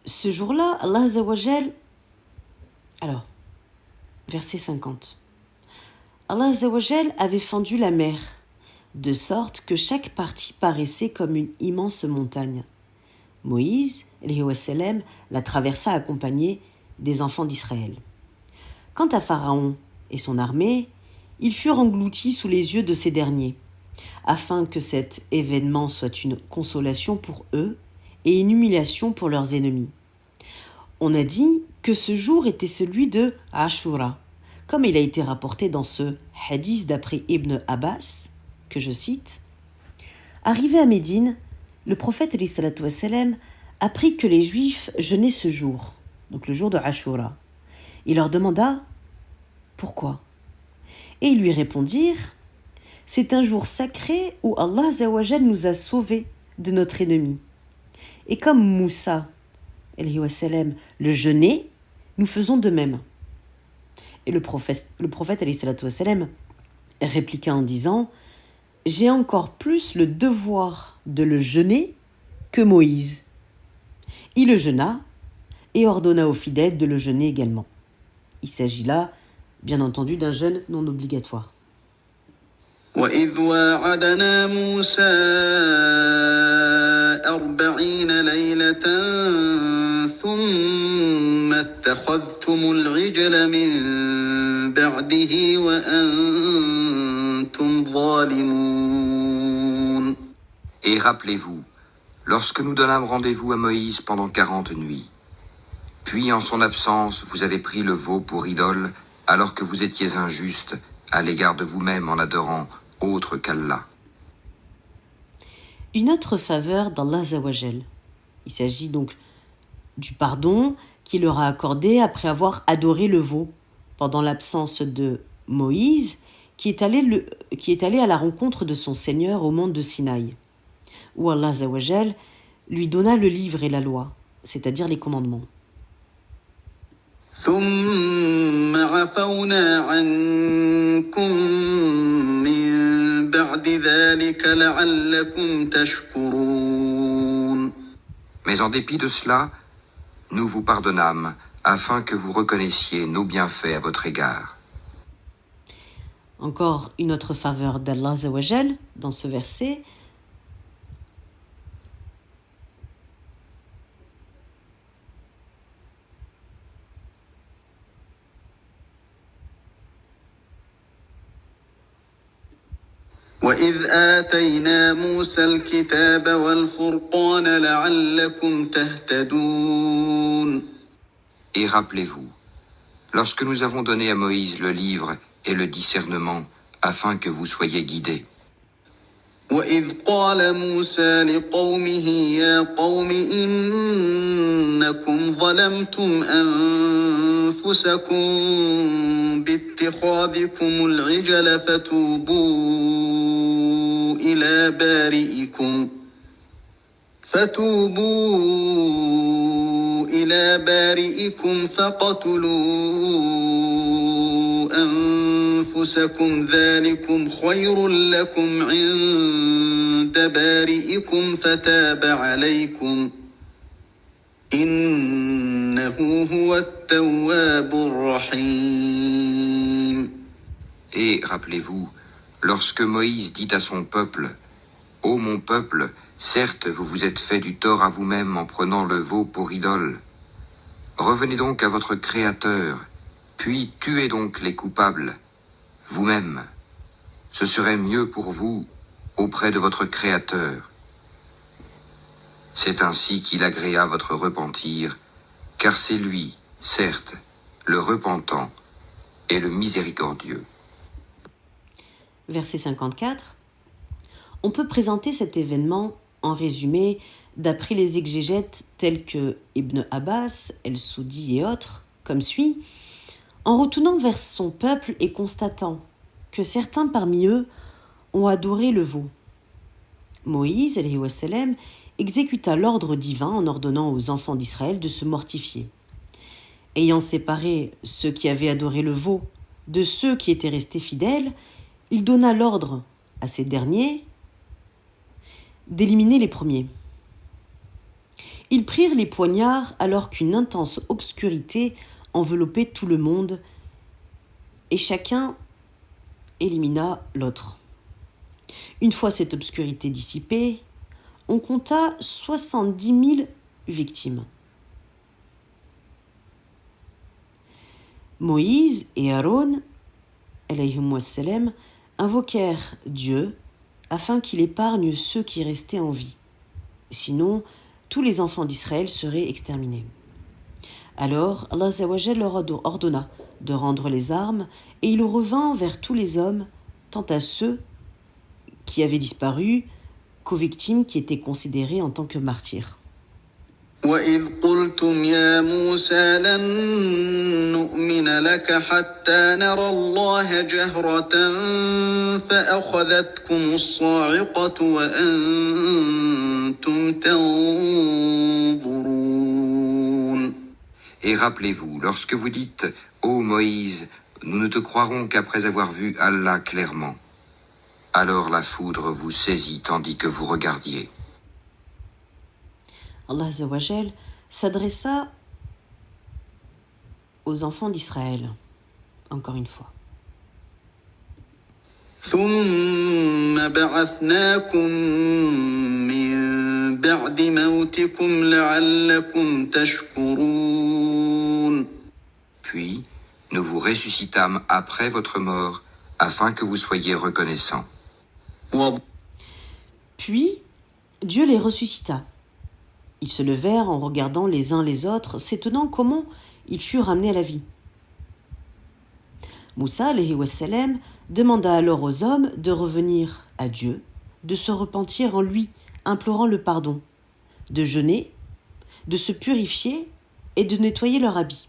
Ce jour-là, Allah Azzawajal... Alors, verset 50. Allah Azzawajal avait fendu la mer, de sorte que chaque partie paraissait comme une immense montagne. Moïse, alayhi wa sallam, la traversa accompagné des enfants d'Israël. Quant à Pharaon et son armée, ils furent engloutis sous les yeux de ces derniers, afin que cet événement soit une consolation pour eux et une humiliation pour leurs ennemis. On a dit que ce jour était celui de Ashura, comme il a été rapporté dans ce hadith d'après Ibn Abbas, que je cite. Arrivé à Médine, le prophète alayhi salatu wassalam apprit que les Juifs jeûnaient ce jour, donc le jour de Ashura. Il leur demanda pourquoi. Et ils lui répondirent: c'est un jour sacré où Allah Azzawajal nous a sauvés de notre ennemi. Et comme Moussa alayhi wa sallam le jeûnait, nous faisons de même. Et le prophète alayhi salatu wassalam répliqua en disant: j'ai encore plus le devoir de le jeûner que Moïse. Il le jeûna et ordonna aux fidèles de le jeûner également. Il s'agit là, bien entendu, d'un jeûne non obligatoire. وإذ واعدنا موسى 40 ليلة ثم اتخذتم العجل من بعده وأنتم ظالمون. Et rappelez-vous, lorsque nous donnâmes rendez-vous à Moïse pendant 40 nuits, puis en son absence vous avez pris le veau pour idole, alors que vous étiez injuste à l'égard de vous-même en adorant autre qu'Allah. Une autre faveur d'Allah Azawajal. Il s'agit donc du pardon qu'il leur a accordé après avoir adoré le veau pendant l'absence de Moïse, qui est allé à la rencontre de son Seigneur au mont de Sinaï, où Allah Azawajal lui donna le livre et la loi, c'est-à-dire les commandements. ثم عفونا عنكم من بعد ذلك لعلكم تشكرون. Mais en dépit de cela, nous vous pardonnâmes afin que vous reconnaissiez nos bienfaits à votre égard. Encore une autre faveur d'Allah Azawajal dans ce verset. وإذ آتينا موسى الكتاب والفرقان لعلكم تهتدون. Et rappelez-vous, lorsque nous avons donné à Moïse le livre et le discernement afin que vous soyez guidés. وإذ قال موسى لقومه يا قوم إنكم ظلمتم أنفسكم باتخاذكم العجل فتوبوا إلى بارئكم فقتلوا أنفسكم ذلكم خير لكم عند بارئكم فتاب عليكم إنه هو التواب الرحيم. Et rappelez-vous, lorsque Moïse dit à son peuple, « Ô mon peuple, certes vous vous êtes fait du tort à vous-même en prenant le veau pour idole. Revenez donc à votre Créateur, puis tuez donc les coupables, vous-même. Ce serait mieux pour vous auprès de votre Créateur. C'est ainsi qu'il agréa votre repentir, car c'est lui, certes, le repentant et le miséricordieux. » Verset 54. On peut présenter cet événement en résumé d'après les exégètes tels que Ibn Abbas, El-Soudi et autres, comme suit, en retournant vers son peuple et constatant que certains parmi eux ont adoré le veau. Moïse, alayhi wa sallam, exécuta l'ordre divin en ordonnant aux enfants d'Israël de se mortifier. Ayant séparé ceux qui avaient adoré le veau de ceux qui étaient restés fidèles, il donna l'ordre à ces derniers d'éliminer les premiers. Ils prirent les poignards alors qu'une intense obscurité enveloppait tout le monde et chacun élimina l'autre. Une fois cette obscurité dissipée, on compta 70 000 victimes. Moïse et Aaron, alayhim wassalam, invoquèrent Dieu afin qu'il épargne ceux qui restaient en vie. Sinon, tous les enfants d'Israël seraient exterminés. Alors, Allah Azawajal leur ordonna de rendre les armes et il revint vers tous les hommes, tant à ceux qui avaient disparu qu'aux victimes qui étaient considérées en tant que martyrs. وإذ قلتم يا موسى لن نؤمن لك حتى نرى الله جهرة فأخذتكم الصاعقة وأنتم تنظرون. Et rappelez-vous, lorsque vous dites « Ô Moïse, nous ne te croirons qu'après avoir vu Allah clairement », alors la foudre vous saisit tandis que vous regardiez. Allah Azawajal s'adressa aux enfants d'Israël. Encore une fois. ثم بعثناكم من بعد موتكم لعلكم تشكرون. Puis, nous vous ressuscitâmes après votre mort, afin que vous soyez reconnaissants. Puis, Dieu les ressuscita. Ils se levèrent en regardant les uns les autres, s'étonnant comment ils furent ramenés à la vie. Moussa alayhi wa salam demanda alors aux hommes de revenir à Dieu, de se repentir en lui, implorant le pardon, de jeûner, de se purifier et de nettoyer leurs habits.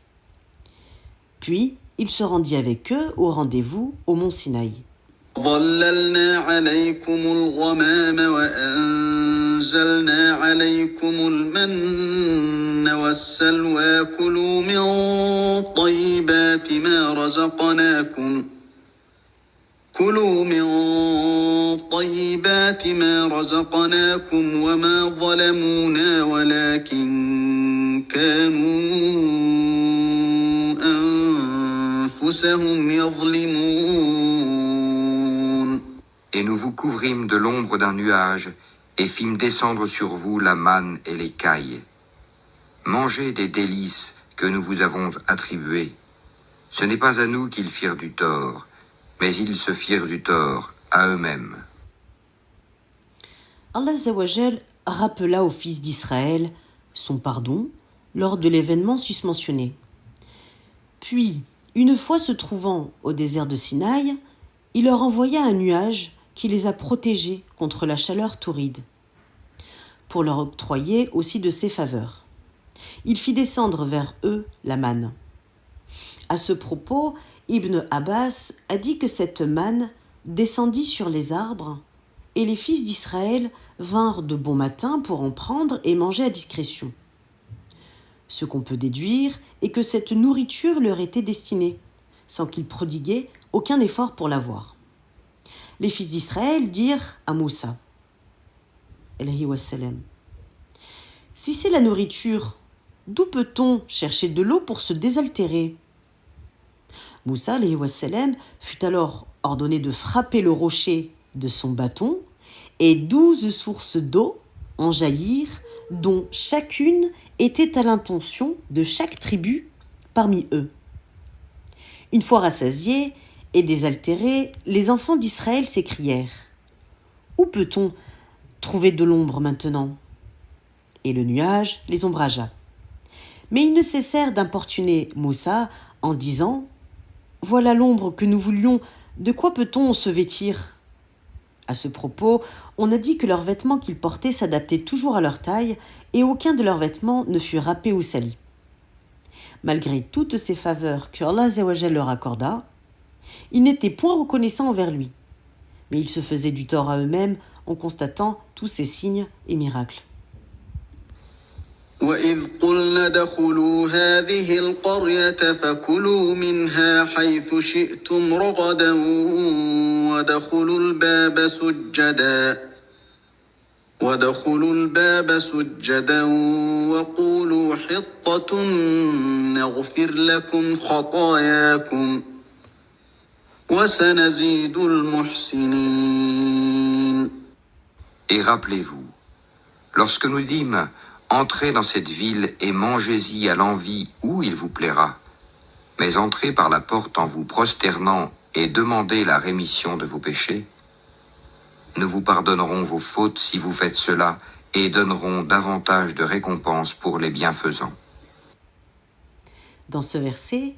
Puis, il se rendit avec eux au rendez-vous au mont Sinaï. ظللنا عليكم الغمام وأنزلنا عليكم المن والسلوى كلوا من طيبات ما رزقناكم وما ظلمونا ولكن كانوا أنفسهم يظلمون. Et nous vous couvrîmes de l'ombre d'un nuage, et fîmes descendre sur vous la manne et les cailles. Mangez des délices que nous vous avons attribuées. Ce n'est pas à nous qu'ils firent du tort, mais ils se firent du tort à eux-mêmes. Allah Azza wa Jal rappela aux fils d'Israël son pardon lors de l'événement susmentionné. Puis, une fois se trouvant au désert de Sinaï, il leur envoya un nuage qui les a protégés contre la chaleur torride, pour leur octroyer aussi de ses faveurs. Il fit descendre vers eux la manne. À ce propos, Ibn Abbas a dit que cette manne descendit sur les arbres, et les fils d'Israël vinrent de bon matin pour en prendre et manger à discrétion. Ce qu'on peut déduire est que cette nourriture leur était destinée, sans qu'ils prodiguaient aucun effort pour l'avoir. Les fils d'Israël dirent à Moussa, alayhi wa salam, « Si c'est la nourriture, d'où peut-on chercher de l'eau pour se désaltérer ?» Moussa alayhi wa salam fut alors ordonné de frapper le rocher de son bâton, et 12 sources d'eau en jaillirent, dont chacune était à l'intention de chaque tribu parmi eux. Une fois rassasiés et désaltérés, les enfants d'Israël s'écrièrent « Où peut-on trouver de l'ombre maintenant ?» Et le nuage les ombragea. Mais ils ne cessèrent d'importuner Moussa en disant « Voilà l'ombre que nous voulions, de quoi peut-on se vêtir ?» À ce propos, on a dit que leurs vêtements qu'ils portaient s'adaptaient toujours à leur taille et aucun de leurs vêtements ne fut râpé ou sali. Malgré toutes ces faveurs que Allah Azza wa Jal leur accorda, ils n'étaient point reconnaissants envers lui, mais ils se faisaient du tort à eux-mêmes en constatant tous ces signes et miracles. وإذ قلنا ادخلوا هذه القرية فكلوا منها حيث شئتم رغدا وادخلوا الباب سجدا وقولوا حطة نغفر لكم خطاياكم وسنزيد المحسنين. Et rappelez-vous, lorsque nous dîmes « Entrez dans cette ville et mangez-y à l'envi où il vous plaira, mais entrez par la porte en vous prosternant et demandez la rémission de vos péchés. Nous vous pardonnerons vos fautes si vous faites cela et donnerons davantage de récompenses pour les bienfaisants. » Dans ce verset,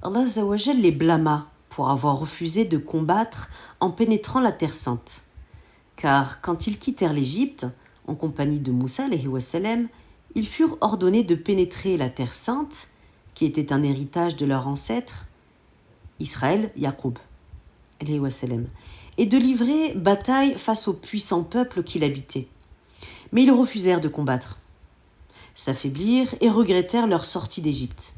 Allah Azza wa Jal les blâma pour avoir refusé de combattre en pénétrant la Terre Sainte. Car quand ils quittèrent l'Égypte, en compagnie de Moussa alayhi wa salam, ils furent ordonnés de pénétrer la Terre Sainte, qui était un héritage de leur ancêtre, Israël, Yacoub, alayhi wa salam, et de livrer bataille face aux puissants peuples qui l'habitaient. Mais ils refusèrent de combattre, s'affaiblirent et regrettèrent leur sortie d'Égypte.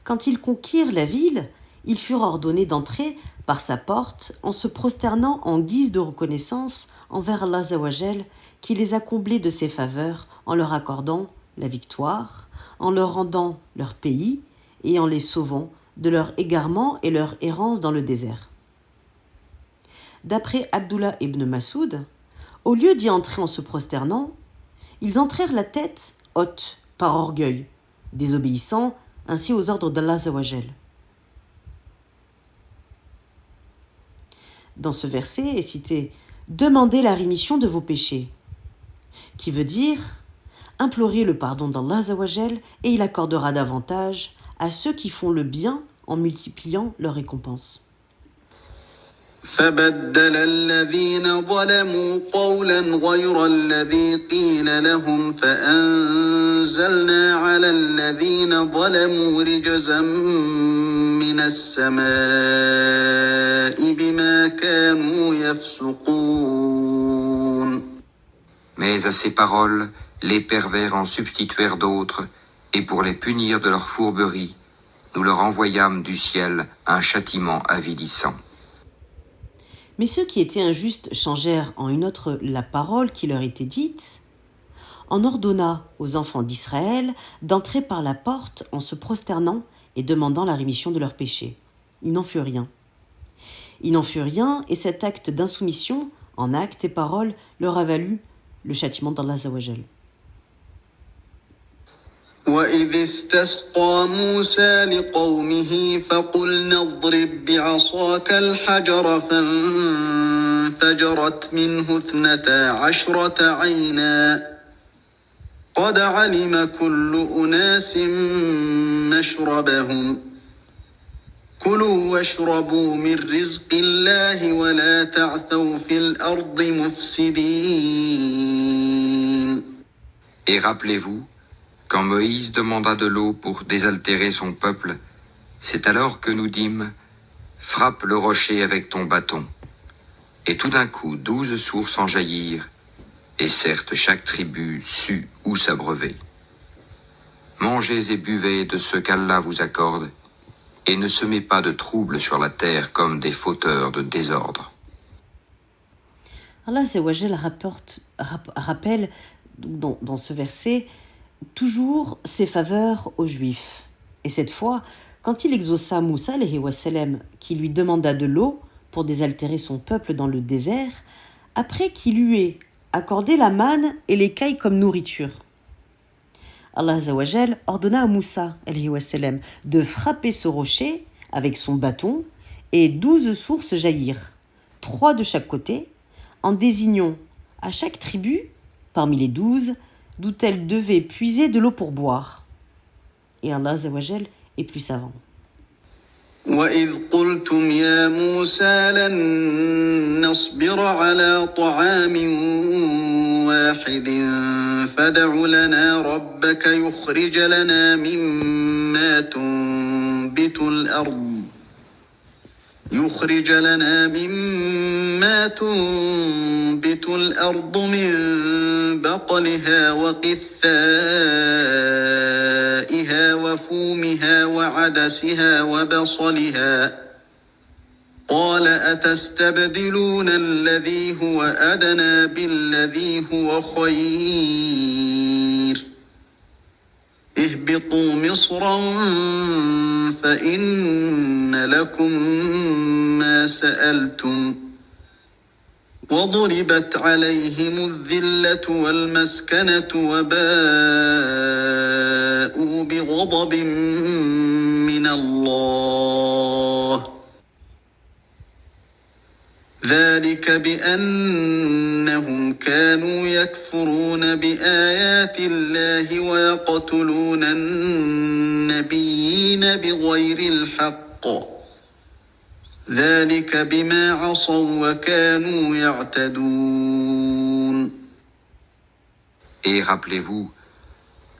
Quand ils conquirent la ville, ils furent ordonnés d'entrer par sa porte en se prosternant en guise de reconnaissance envers Allah Azza wa Jal, qui les a comblés de ses faveurs en leur accordant la victoire, en leur rendant leur pays et en les sauvant de leur égarement et leur errance dans le désert. D'après Abdullah ibn Masoud, au lieu d'y entrer en se prosternant, ils entrèrent la tête haute par orgueil, désobéissant ainsi aux ordres d'Allah Azawajal. Dans ce verset est cité « Demandez la rémission de vos péchés », qui veut dire « Implorez le pardon d'Allah Azawajal et il accordera davantage à ceux qui font le bien en multipliant leurs récompenses. » فبدل الذين ظلموا قولا غير الذي قيل لهم فأنزلنا على الذين ظلموا رجزا من السماء بما كانوا يفسقون. Mais à ces paroles, les pervers en substituèrent d'autres, et pour les punir de leur fourberie, nous leur envoyâmes du ciel un châtiment avilissant. Mais ceux qui étaient injustes changèrent en une autre la parole qui leur était dite. On ordonna aux enfants d'Israël d'entrer par la porte en se prosternant et demandant la rémission de leurs péchés. Il n'en fut rien. Il n'en fut rien, et cet acte d'insoumission, en actes et paroles, leur a valu le châtiment d'Allah Azawajal. وإذ استسقى موسى لقومه فقلنا اضرب بعصاك الحجر فانفجرت منه 12 عينا قد علم كل أناس مشربهم كلوا واشربوا من رزق الله ولا تعثوا في الأرض مفسدين. Et rappelez-vous, quand Moïse demanda de l'eau pour désaltérer son peuple, c'est alors que nous dîmes « Frappe le rocher avec ton bâton ». Et tout d'un coup, 12 sources en jaillirent, et certes chaque tribu sut où s'abreuver. Mangez et buvez de ce qu'Allah vous accorde, et ne semez pas de troubles sur la terre comme des fauteurs de désordre. Allah Azawajal rappelle dans ce verset toujours ses faveurs aux Juifs. Et cette fois, quand il exauça Moussa alayhi wa salam, qui lui demanda de l'eau pour désaltérer son peuple dans le désert, après qu'il lui ait accordé la manne et l'écaille comme nourriture. Allah Azawajal ordonna à Moussa alayhi wa salam de frapper ce rocher avec son bâton et 12 sources jaillirent, 3 de chaque côté, en désignant à chaque tribu, parmi les 12, d'où elle devait puiser de l'eau pour boire. Et Allah Azawajal est plus savant. وإذ قلتم يا موسى لن نصبر على طعام واحد فادع لنا ربك يخرج لنا مما تنبت الأرض من بقلها وقثائها وفومها وعدسها وبصلها قال أتستبدلون الذي هو أدنى بالذي هو خير اهبطوا مصرا فإن لكم ما سألتم وضربت عليهم الذلة والمسكنة وباءوا بغضب من الله ذلك بأنهم كانوا يكفرون بآيات الله ويقتلون النبيين بغير الحق ذلك بما عصوا وكانوا يعتدون. Et rappelez-vous,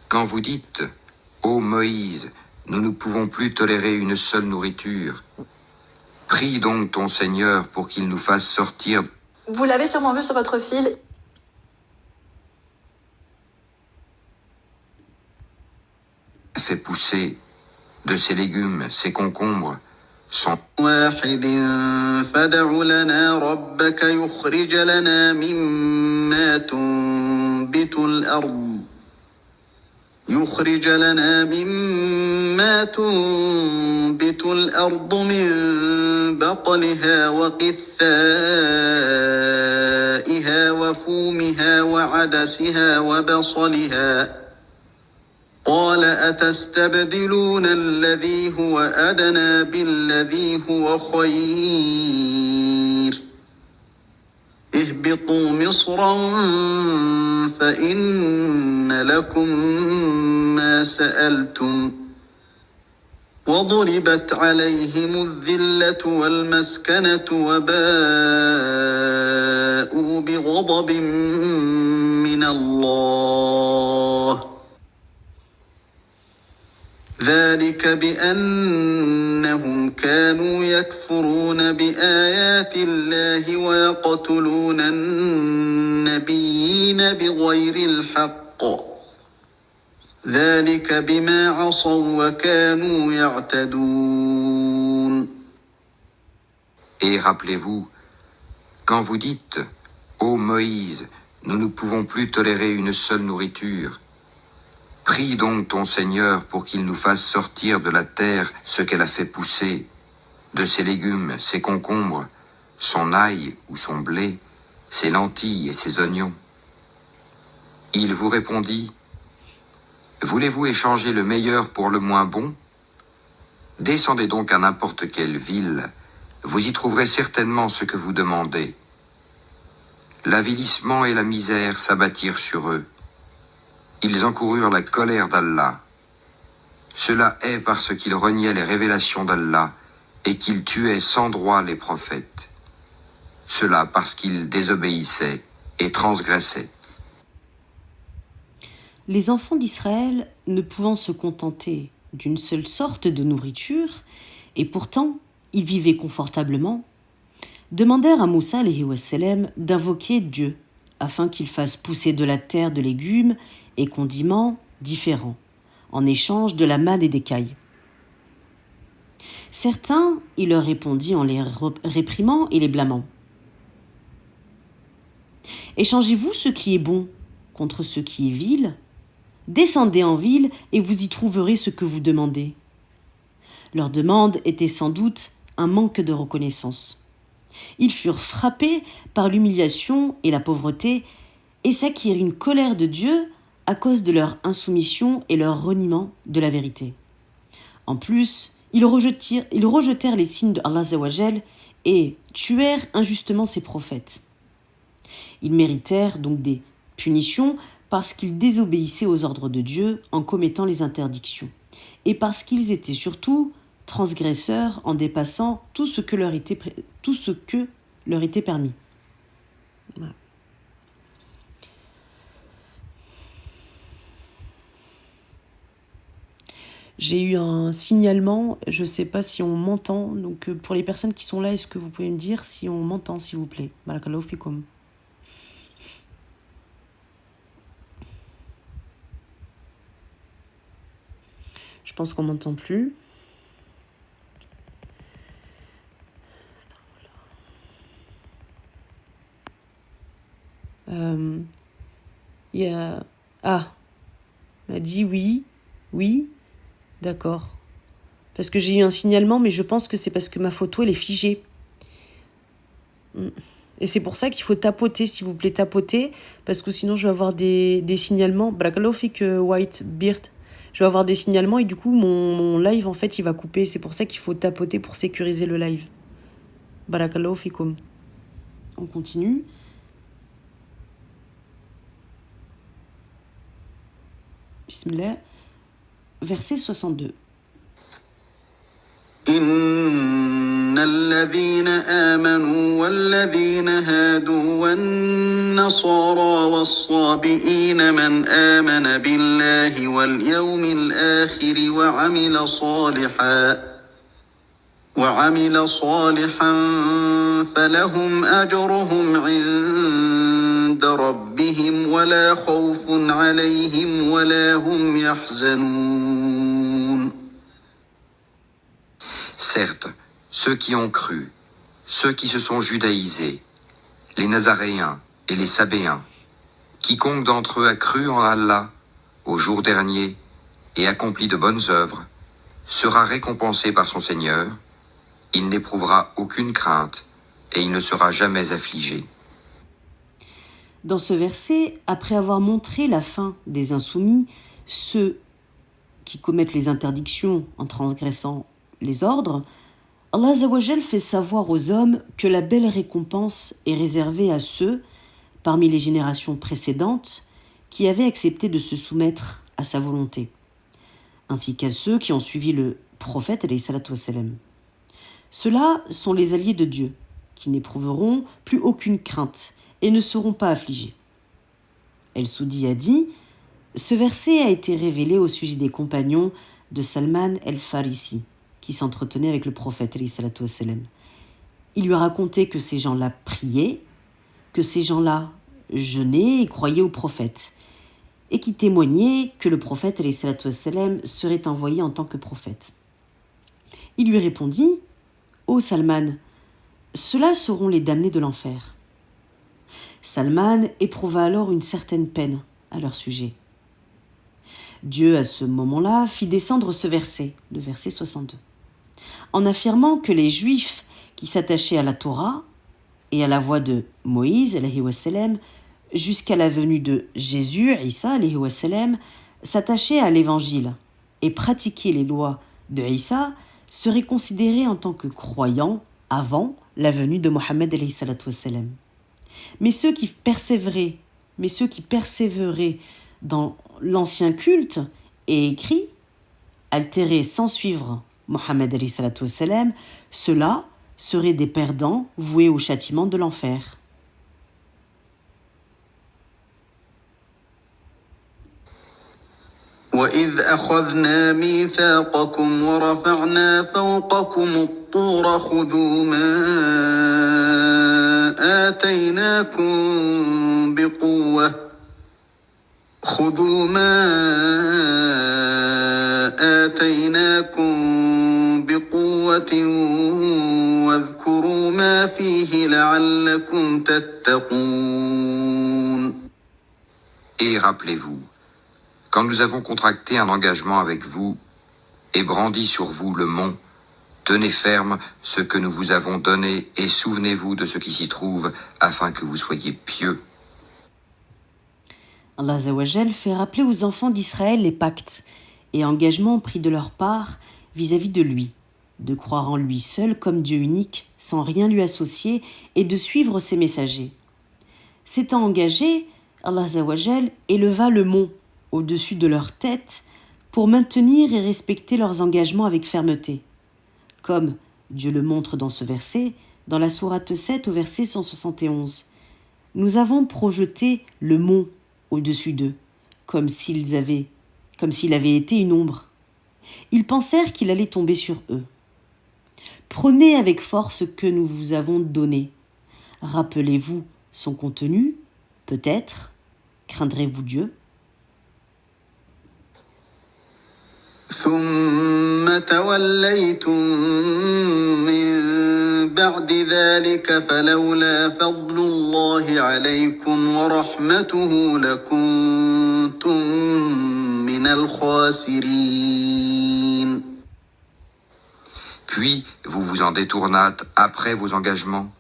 quand vous dites « Ô Moïse, nous ne pouvons plus tolérer une seule nourriture », prie donc ton Seigneur pour qu'il nous fasse sortir. Vous l'avez sûrement vu sur votre fil. Fait pousser de ces légumes, ces concombres, sans واحد فادع لنا ربك يخرج لنا مما تنبت ما تنبت الأرض من بقلها وقثائها وفومها وعدسها وبصلها قال أتستبدلون الذي هو أدنى بالذي هو خير اهبطوا مصرا فإن لكم ما سألتم وضربت عليهم الذلة والمسكنة وباءوا بغضب من الله ذلك بأنهم كانوا يكفرون بآيات الله ويقتلون النبيين بغير الحق ذلك بما عصوا وكانوا يعتدون. Et rappelez-vous, quand vous dites « Ô Moïse, nous ne pouvons plus tolérer une seule nourriture », prie donc ton Seigneur pour qu'il nous fasse sortir de la terre ce qu'elle a fait pousser, de ses légumes, ses concombres, son ail ou son blé, ses lentilles et ses oignons. Il vous répondit, voulez-vous échanger le meilleur pour le moins bon? Descendez donc à n'importe quelle ville, vous y trouverez certainement ce que vous demandez. L'avilissement et la misère s'abattirent sur eux. Ils encoururent la colère d'Allah. Cela est parce qu'ils reniaient les révélations d'Allah et qu'ils tuaient sans droit les prophètes. Cela parce qu'ils désobéissaient et transgressaient. Les enfants d'Israël, ne pouvant se contenter d'une seule sorte de nourriture, et pourtant ils vivaient confortablement, demandèrent à Moussa alayhi wa salam d'invoquer Dieu afin qu'il fasse pousser de la terre de légumes et condiments différents, en échange de la manne et des cailles. Certains, il leur répondit en les réprimant et les blâmant. Échangez-vous ce qui est bon contre ce qui est vil? Descendez en ville et vous y trouverez ce que vous demandez. Leur demande était sans doute un manque de reconnaissance. Ils furent frappés par l'humiliation et la pauvreté et s'acquirent une colère de Dieu à cause de leur insoumission et leur reniement de la vérité. En plus, ils rejetèrent les signes de Allah Azawajal et tuèrent injustement ses prophètes. Ils méritèrent donc des punitions parce qu'ils désobéissaient aux ordres de Dieu en commettant les interdictions, et parce qu'ils étaient surtout transgresseurs en dépassant tout ce que leur était permis. Voilà. J'ai eu un signalement, je ne sais pas si on m'entend, donc pour les personnes qui sont là, est-ce que vous pouvez me dire si on m'entend, s'il vous plaît? Barakallahu fikum. Je pense qu'on m'entend plus. M'a dit oui, d'accord. Parce que j'ai eu un signalement, mais je pense que c'est parce que ma photo, elle est figée. Et c'est pour ça qu'il faut tapoter, s'il vous plaît, tapoter, parce que sinon je vais avoir des signalements. Barakallahu fik White Beard. Je vais avoir des signalements et du coup, mon live, en fait, il va couper. C'est pour ça qu'il faut tapoter pour sécuriser le live. Barakallahu fikum. On continue. Bismillah. Verset 62. إن الذين آمنوا والذين هادوا والنصارى والصابئين من آمن بالله واليوم الآخر وعمل صالحا فلهم أجرهم عند ربهم ولا خوف عليهم ولا هم يحزنون. Certes, ceux qui ont cru, ceux qui se sont judaïsés, les Nazaréens et les Sabéens, quiconque d'entre eux a cru en Allah, au jour dernier, et accompli de bonnes œuvres, sera récompensé par son Seigneur, il n'éprouvera aucune crainte et il ne sera jamais affligé. Dans ce verset, après avoir montré la fin des insoumis, ceux qui commettent les interdictions en transgressant les ordres, Allah Azawajal fait savoir aux hommes que la belle récompense est réservée à ceux, parmi les générations précédentes, qui avaient accepté de se soumettre à sa volonté, ainsi qu'à ceux qui ont suivi le prophète alayhi salatu wassalam. Ceux-là sont les alliés de Dieu, qui n'éprouveront plus aucune crainte et ne seront pas affligés. El-Soudi a dit « Ce verset a été révélé au sujet des compagnons de Salman el-Farisi, qui s'entretenaient avec le prophète alayhi salatu wassalam. Il lui a raconté que ces gens-là priaient, que ces gens-là jeûnaient et croyaient au prophète, et qui témoignaient que le prophète alayhi salatu wassalam serait envoyé en tant que prophète. Il lui répondit « Ô Salman, ceux-là seront les damnés de l'enfer. » Salman éprouva alors une certaine peine à leur sujet. Dieu, à ce moment-là, fit descendre ce verset, le verset 62, en affirmant que les Juifs qui s'attachaient à la Torah et à la voie de Moïse, alayhi wa sallam, jusqu'à la venue de Jésus, Isa, alayhi wa sallam, s'attachaient à l'Évangile et pratiquaient les lois de Isa, seraient considérés en tant que croyants avant la venue de Mohammed, alayhi salatu wa sallam. Mais ceux qui persévéraient dans l'ancien culte et écrit, altérés sans suivre Mohammed alayhi salatu wassalam, ceux-là seraient des perdants voués au châtiment de l'enfer. وإذ أخذنا ميثاقكم ورفعنا فوقكم الطور خذوا ما آتيناكم بقوة واذكروا ما فيه لعلكم تتقون. Et rappelez-vous, quand nous avons contracté un engagement avec vous et brandi sur vous le mont, tenez ferme ce que nous vous avons donné et souvenez-vous de ce qui s'y trouve afin que vous soyez pieux. Allah Azawajal fait rappeler aux enfants d'Israël les pactes et engagements pris de leur part vis-à-vis de lui, de croire en lui seul comme Dieu unique, sans rien lui associer, et de suivre ses messagers. S'étant engagé, Allah Azawajal éleva le mont au-dessus de leur tête pour maintenir et respecter leurs engagements avec fermeté. Comme Dieu le montre dans ce verset, dans la sourate 7 au verset 171. Nous avons projeté le mont au-dessus d'eux, comme s'il avait été une ombre. Ils pensèrent qu'il allait tomber sur eux. Prenez avec force ce que nous vous avons donné. Rappelez-vous son contenu, peut-être craindrez-vous Dieu. ثم توليتم من بعد ذلك فلولا فضل الله عليكم ورحمته لكنتم من الخاسرين. Puis vous vous en détournâtes après vos engagements.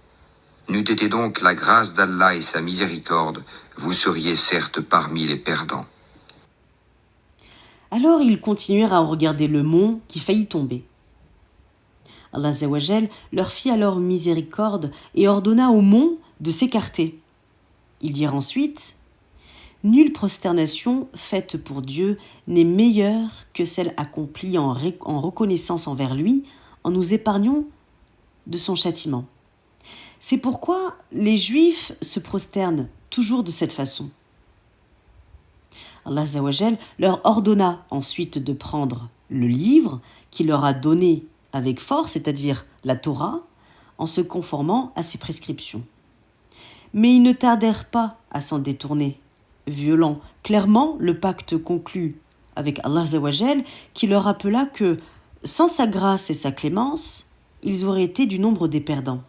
N'eût été donc la grâce d'Allah et sa miséricorde, vous seriez certes parmi les perdants. Alors ils continuèrent à regarder le mont qui faillit tomber. Allah Azawajal leur fit alors miséricorde et ordonna au mont de s'écarter. Ils dirent ensuite « Nulle prosternation faite pour Dieu n'est meilleure que celle accomplie en reconnaissance envers lui, en nous épargnant de son châtiment. » C'est pourquoi les Juifs se prosternent toujours de cette façon. Allah Azawajal leur ordonna ensuite de prendre le livre qu'il leur a donné avec force, c'est-à-dire la Torah, en se conformant à ses prescriptions. Mais ils ne tardèrent pas à s'en détourner, violant clairement le pacte conclu avec Allah Azawajal, qui leur rappela que, sans sa grâce et sa clémence, ils auraient été du nombre des perdants.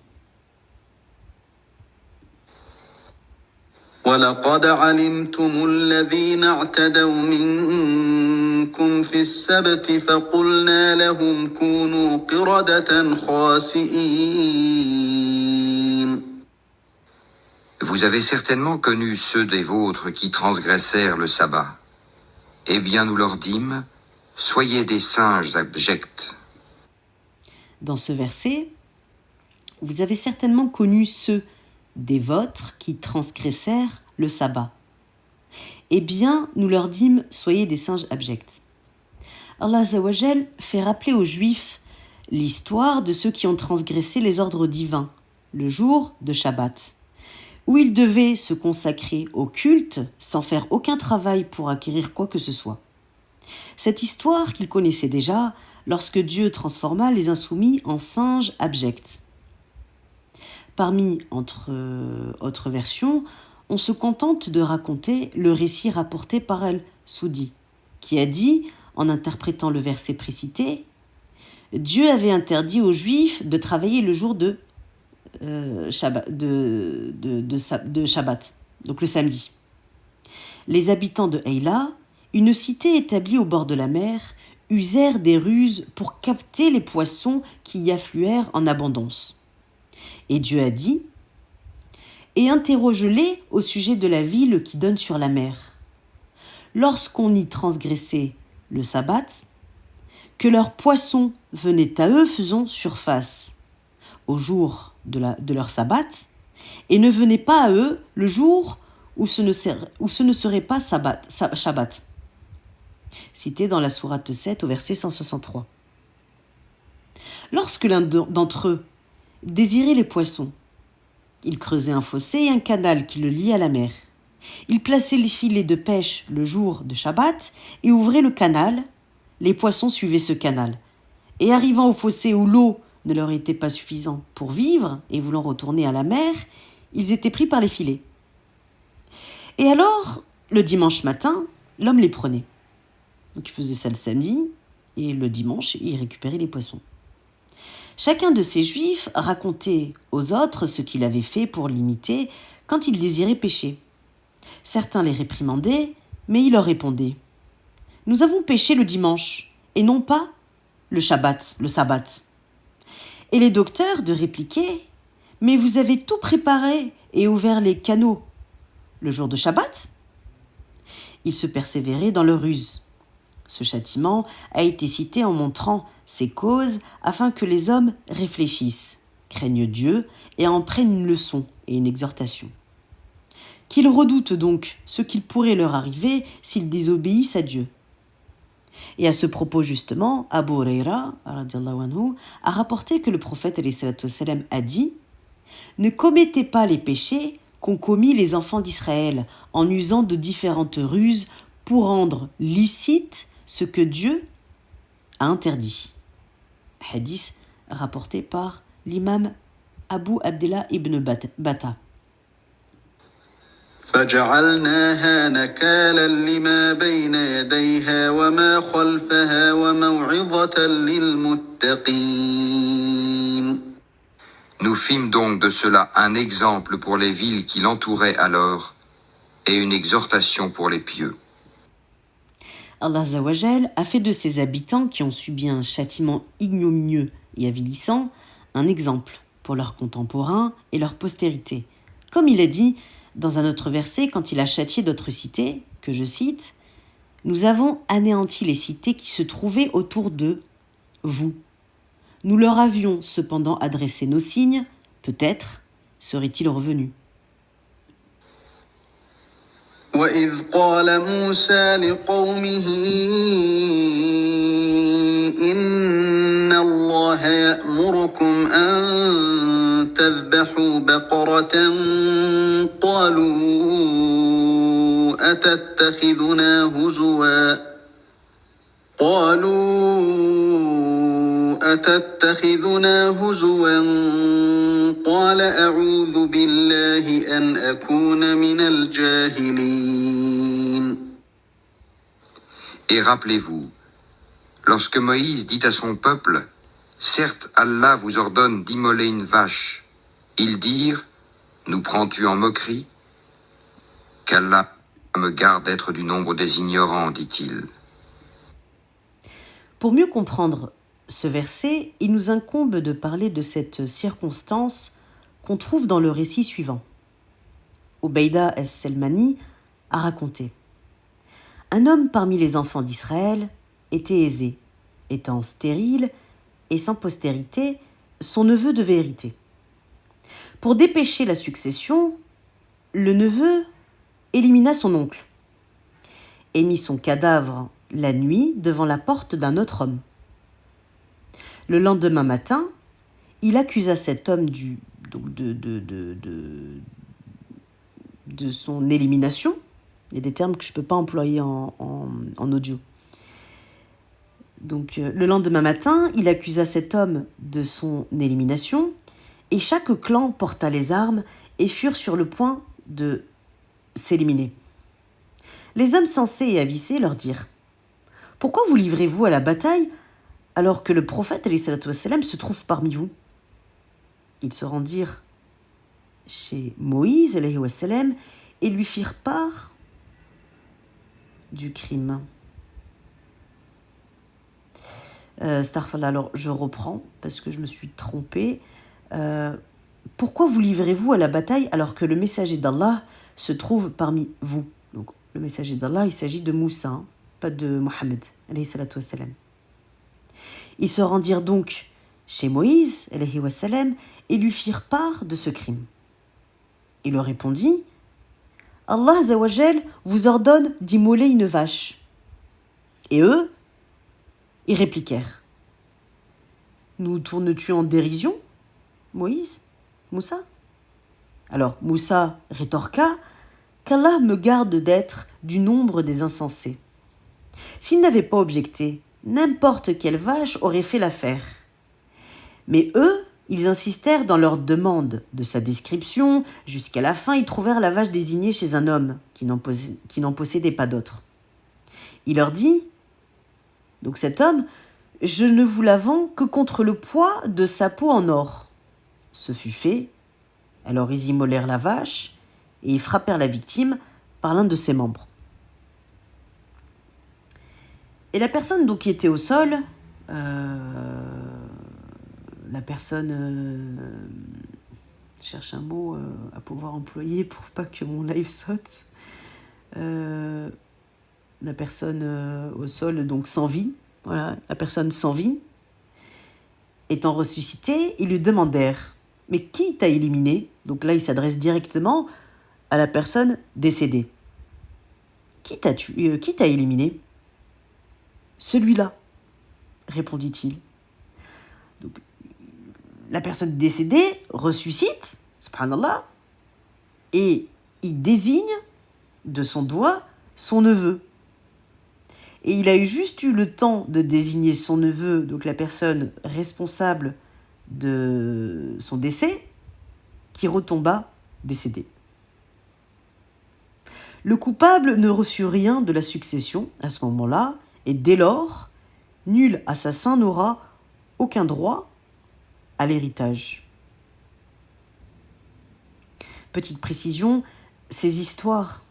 وَلَقَدْ عَلِمْتُمُ الَّذِينَ اعْتَدَوْا مِنكُمْ منكم في السبت فقلنا لهم كونوا قردة خاسئين. Vous avez certainement connu ceux des vôtres qui transgressèrent le sabbat. Eh bien, nous leur dîmes, soyez des singes abjects. Dans ce verset, vous avez certainement connu ceux des vôtres qui transgressèrent le sabbat. Eh bien, nous leur dîmes, soyez des singes abjects. Allah Azza wa Jal fait rappeler aux Juifs l'histoire de ceux qui ont transgressé les ordres divins, le jour de Shabbat, où ils devaient se consacrer au culte sans faire aucun travail pour acquérir quoi que ce soit. Cette histoire qu'ils connaissaient déjà lorsque Dieu transforma les insoumis en singes abjects. Parmi autres versions, on se contente de raconter le récit rapporté par Al-Soudi, qui a dit, en interprétant le verset précité, « Dieu avait interdit aux Juifs de travailler le jour de Shabbat, donc le samedi. Les habitants de Hayla, une cité établie au bord de la mer, usèrent des ruses pour capter les poissons qui y affluèrent en abondance. Et Dieu a dit, « Et interroge-les au sujet de la ville qui donne sur la mer. Lorsqu'on y transgressait le sabbat, que leurs poissons venaient à eux faisant surface au jour de leur sabbat, et ne venaient pas à eux le jour où ce ne serait pas Shabbat. » Cité dans la sourate 7 au verset 163. Lorsque l'un d'entre eux désirait les poissons, il creusait un fossé et un canal qui le liait à la mer. Il plaçait les filets de pêche le jour de Shabbat et ouvrait le canal. Les poissons suivaient ce canal. Et arrivant au fossé où l'eau ne leur était pas suffisante pour vivre et voulant retourner à la mer, ils étaient pris par les filets. Et alors, le dimanche matin, l'homme les prenait. Donc il faisait ça le samedi et le dimanche, il récupérait les poissons. Chacun de ces juifs racontait aux autres ce qu'il avait fait pour l'imiter quand il désirait pécher. Certains les réprimandaient, mais il leur répondait « Nous avons péché le dimanche, et non pas le Shabbat, le sabbat. » Et les docteurs de répliquer « Mais vous avez tout préparé et ouvert les canaux le jour de Shabbat ?» Ils se persévéraient dans leur ruse. Ce châtiment a été cité en montrant ces causes afin que les hommes réfléchissent, craignent Dieu et en prennent une leçon et une exhortation. Qu'ils redoutent donc ce qu'il pourrait leur arriver s'ils désobéissent à Dieu. Et à ce propos justement, Abu Huraira a rapporté que le prophète a dit « Ne commettez pas les péchés qu'ont commis les enfants d'Israël en usant de différentes ruses pour rendre licite ce que Dieu a interdit. » Hadith rapporté par l'imam Abu Abdullah ibn Bata. فجعلناها نكالا لما بين يديها وما خلفها وموعظة للمتقين. Nous fîmes donc de cela un exemple pour les villes qui l'entouraient alors et une exhortation pour les pieux. Allah Azza wa Jal a fait de ses habitants qui ont subi un châtiment ignominieux et avilissant un exemple pour leurs contemporains et leur postérité. Comme il a dit dans un autre verset quand il a châtié d'autres cités, que je cite, « Nous avons anéanti les cités qui se trouvaient autour de vous. Nous leur avions cependant adressé nos signes, peut-être seraient-ils revenus. » وإذ قال موسى لقومه إن الله يأمركم أن تذبحوا بقرة قالوا أتتخذنا هزوا قال أعوذ بالله أن أكون من الجاهلين. Et rappelez-vous, lorsque Moïse dit à son peuple, « Certes, Allah vous ordonne d'immoler une vache », ils dirent, « Nous prends-tu en moquerie ?» Qu'Allah me garde d'être du nombre des ignorants, dit-il. Pour mieux comprendre ce verset, il nous incombe de parler de cette circonstance qu'on trouve dans le récit suivant. Ubayda as-Salmani a raconté: un homme parmi les enfants d'Israël était aisé, étant stérile et sans postérité, son neveu devait hériter. Pour dépêcher la succession, le neveu élimina son oncle et mit son cadavre la nuit devant la porte d'un autre homme. Le lendemain matin, il accusa cet homme de son élimination. Il y a des termes que je ne peux pas employer en audio. Donc, le lendemain matin, il accusa cet homme de son élimination, et chaque clan porta les armes et furent sur le point de s'éliminer. Les hommes sensés et avisés leur dirent: « Pourquoi vous livrez-vous à la bataille alors que le prophète alayhi salatu wassalam se trouve parmi vous ?» Ils se rendirent chez Moïse alayhi wassalam et lui firent part du crime. Astaghfirullah, alors je reprends parce que je me suis trompée. Pourquoi vous livrez-vous à la bataille alors que le messager d'Allah se trouve parmi vous? Donc, le messager d'Allah, il s'agit de Moussa, hein, pas de Mohammed, alayhi salatu wassalam. Ils se rendirent donc chez Moïse, alayhi wassalam, et lui firent part de ce crime. Il leur répondit: Allah azawajal vous ordonne d'immoler une vache. Et eux, ils répliquèrent: nous tournes-tu en dérision, Moïse, Moussa? Alors Moussa rétorqua: qu'Allah me garde d'être du nombre des insensés. S'ils n'avaient pas objecté, n'importe quelle vache aurait fait l'affaire. Mais eux, ils insistèrent dans leur demande de sa description. Jusqu'à la fin, ils trouvèrent la vache désignée chez un homme qui n'en possédait pas d'autre. Il leur dit, donc cet homme: je ne vous la vends que contre le poids de sa peau en or. Ce fut fait. Alors ils immolèrent la vache et ils frappèrent la victime par l'un de ses membres. Et la personne donc qui était au sol, la personne, cherche un mot à pouvoir employer pour pas que mon live saute. La personne au sol, donc sans vie, voilà, la personne sans vie, étant ressuscitée, ils lui demandèrent: mais qui t'a éliminé? Donc là, il s'adresse directement à la personne décédée. Qui t'a éliminé? Celui-là, répondit-il. Donc, la personne décédée ressuscite, subhanallah, et il désigne de son doigt son neveu. Et il a juste eu le temps de désigner son neveu, donc la personne responsable de son décès, qui retomba décédé. Le coupable ne reçut rien de la succession à ce moment-là, et dès lors, nul assassin n'aura aucun droit à l'héritage. Petite précision, ces histoires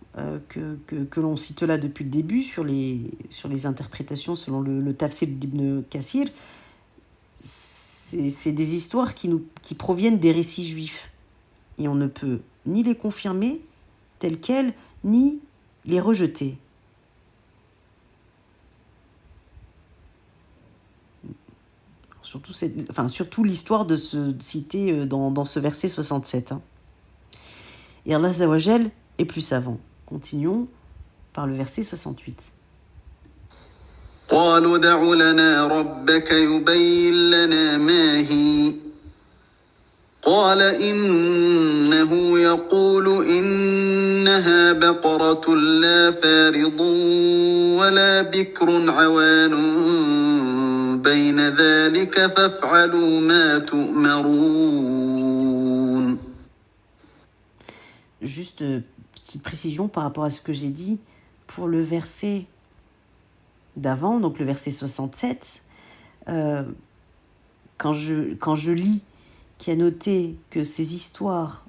que l'on cite là depuis le début sur les interprétations selon le tafsir d'Ibn Kathir, c'est des histoires qui proviennent des récits juifs. Et on ne peut ni les confirmer telles quelles, ni les rejeter. Surtout l'histoire de se citer dans ce verset 67. Hein. Et Allah Azawajal est plus savant. Continuons par le verset 68. قالوا ادع لنا ربك يبين لنا ما هي قال إنه يقول إنها بقرة لا فارض ولا بكر عوان بين ذلك فافعلوا ما تؤمرون. Juste petite précision par rapport à ce que j'ai dit pour le verset d'avant, donc le verset 67, quand je lis qui a noté que ces histoires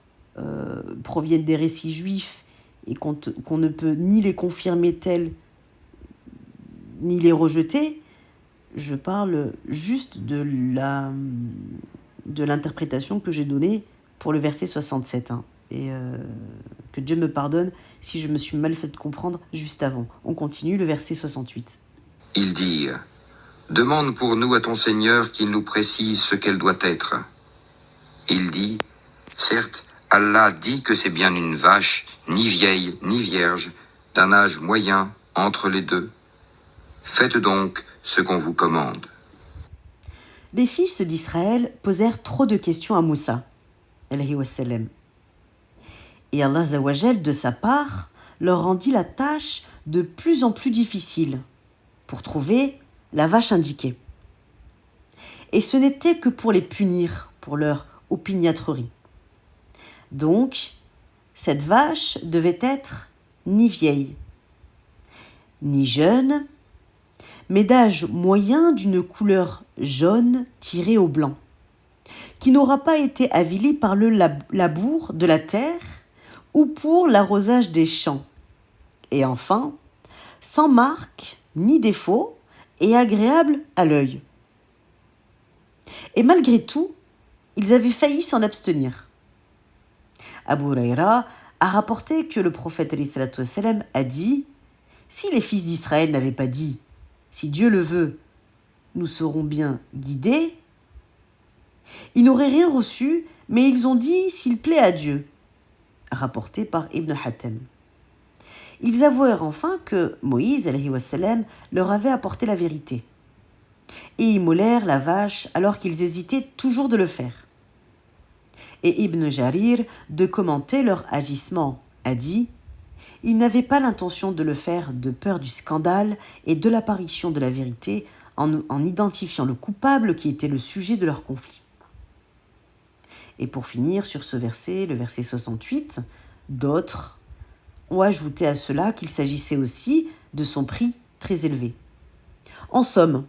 proviennent des récits juifs et qu'on ne peut ni les confirmer telles ni les rejeter, je parle juste de l'interprétation que j'ai donnée pour le verset 67. Et que Dieu me pardonne si je me suis mal fait comprendre juste avant. On continue le verset 68. Ils dirent, « Demande pour nous à ton Seigneur qu'il nous précise ce qu'elle doit être. » Il dit, « Certes, Allah dit que c'est bien une vache, ni vieille, ni vierge, d'un âge moyen entre les deux. Faites donc ce qu'on vous commande. » Les fils d'Israël posèrent trop de questions à Moussa, alayhi wa sallam. Et Allah Azawajal, de sa part, leur rendit la tâche de plus en plus difficile pour trouver la vache indiquée. Et ce n'était que pour les punir, pour leur opiniâtrerie. Donc, cette vache devait être ni vieille, ni jeune, mais d'âge moyen d'une couleur jaune tirée au blanc, qui n'aura pas été avilie par le labour de la terre ou pour l'arrosage des champs, et enfin, sans marque ni défaut et agréable à l'œil. Et malgré tout, ils avaient failli s'en abstenir. Abu Huraira a rapporté que le prophète alayhi salatu wassalam a dit « Si les fils d'Israël n'avaient pas dit « Si Dieu le veut, nous serons bien guidés », ils n'auraient rien reçu, mais ils ont dit « S'il plaît à Dieu », rapporté par Ibn Hatem. Ils avouèrent enfin que Moïse alayhi wa sallam, leur avait apporté la vérité. Et immolèrent la vache alors qu'ils hésitaient toujours de le faire. Et Ibn Jarir, de commenter leur agissement, a dit « Ils n'avaient pas l'intention de le faire de peur du scandale et de l'apparition de la vérité en identifiant le coupable qui était le sujet de leur conflit. » Et pour finir sur ce verset, le verset 68, d'autres ont ajouté à cela qu'il s'agissait aussi de son prix très élevé. En somme,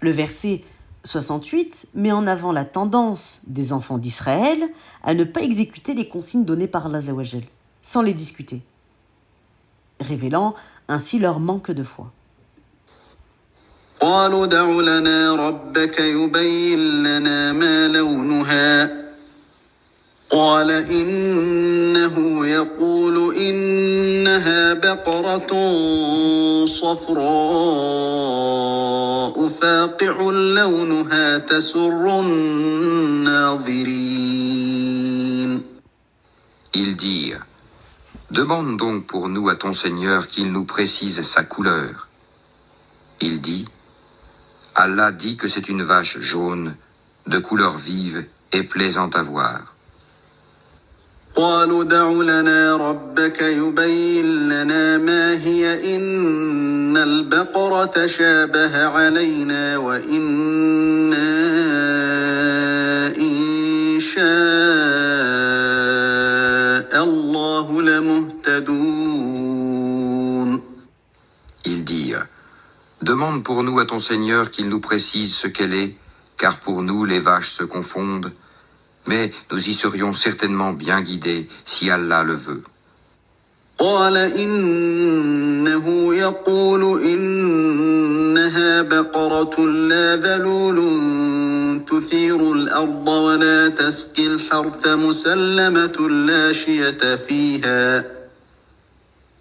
le verset 68 met en avant la tendance des enfants d'Israël à ne pas exécuter les consignes données par Allah Azawajal, sans les discuter, révélant ainsi leur manque de foi. قالوا ادع لنا ربك يبين لنا ما لونها قال إنه يقول إنها بقرة صفراء فاقع لونها تسر الناظرين. Ils dirent, « Demande donc pour nous à ton Seigneur qu'il nous précise sa couleur. » Il dit, « Allah dit que c'est une vache jaune, de couleur vive et plaisante à voir. » قالوا ادع لنا ربك يبين لنا ما هي إن البقرة شابه علينا وإنا إن شاء الله لمهتدون. Ils dirent, « Demande pour nous à ton Seigneur qu'il nous précise ce qu'elle est, car pour nous les vaches se confondent, mais nous y serions certainement bien guidés si Allah le veut. » قال إنه يقول إنها بقرة لا ذلول تثير الأرض ولا تسقي الحرث مسلمة لا شية فيها.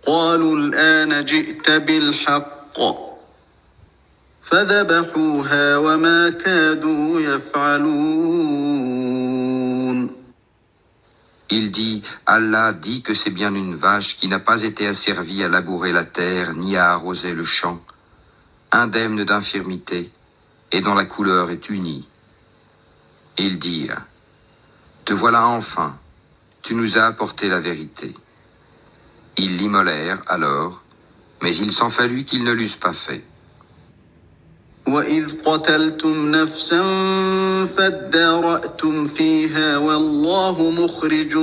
قالوا الآن جئت بالحق فذبحوها وما كادوا يفعلون. Il dit, Allah dit que c'est bien une vache qui n'a pas été asservie à labourer la terre ni à arroser le champ, indemne d'infirmité, et dont la couleur est unie. Ils dirent, te voilà enfin, tu nous as apporté la vérité. Ils l'immolèrent alors, mais il s'en fallut qu'ils ne l'eussent pas fait. وإذ قتلتم نفسا فادارأتم فيها والله مخرج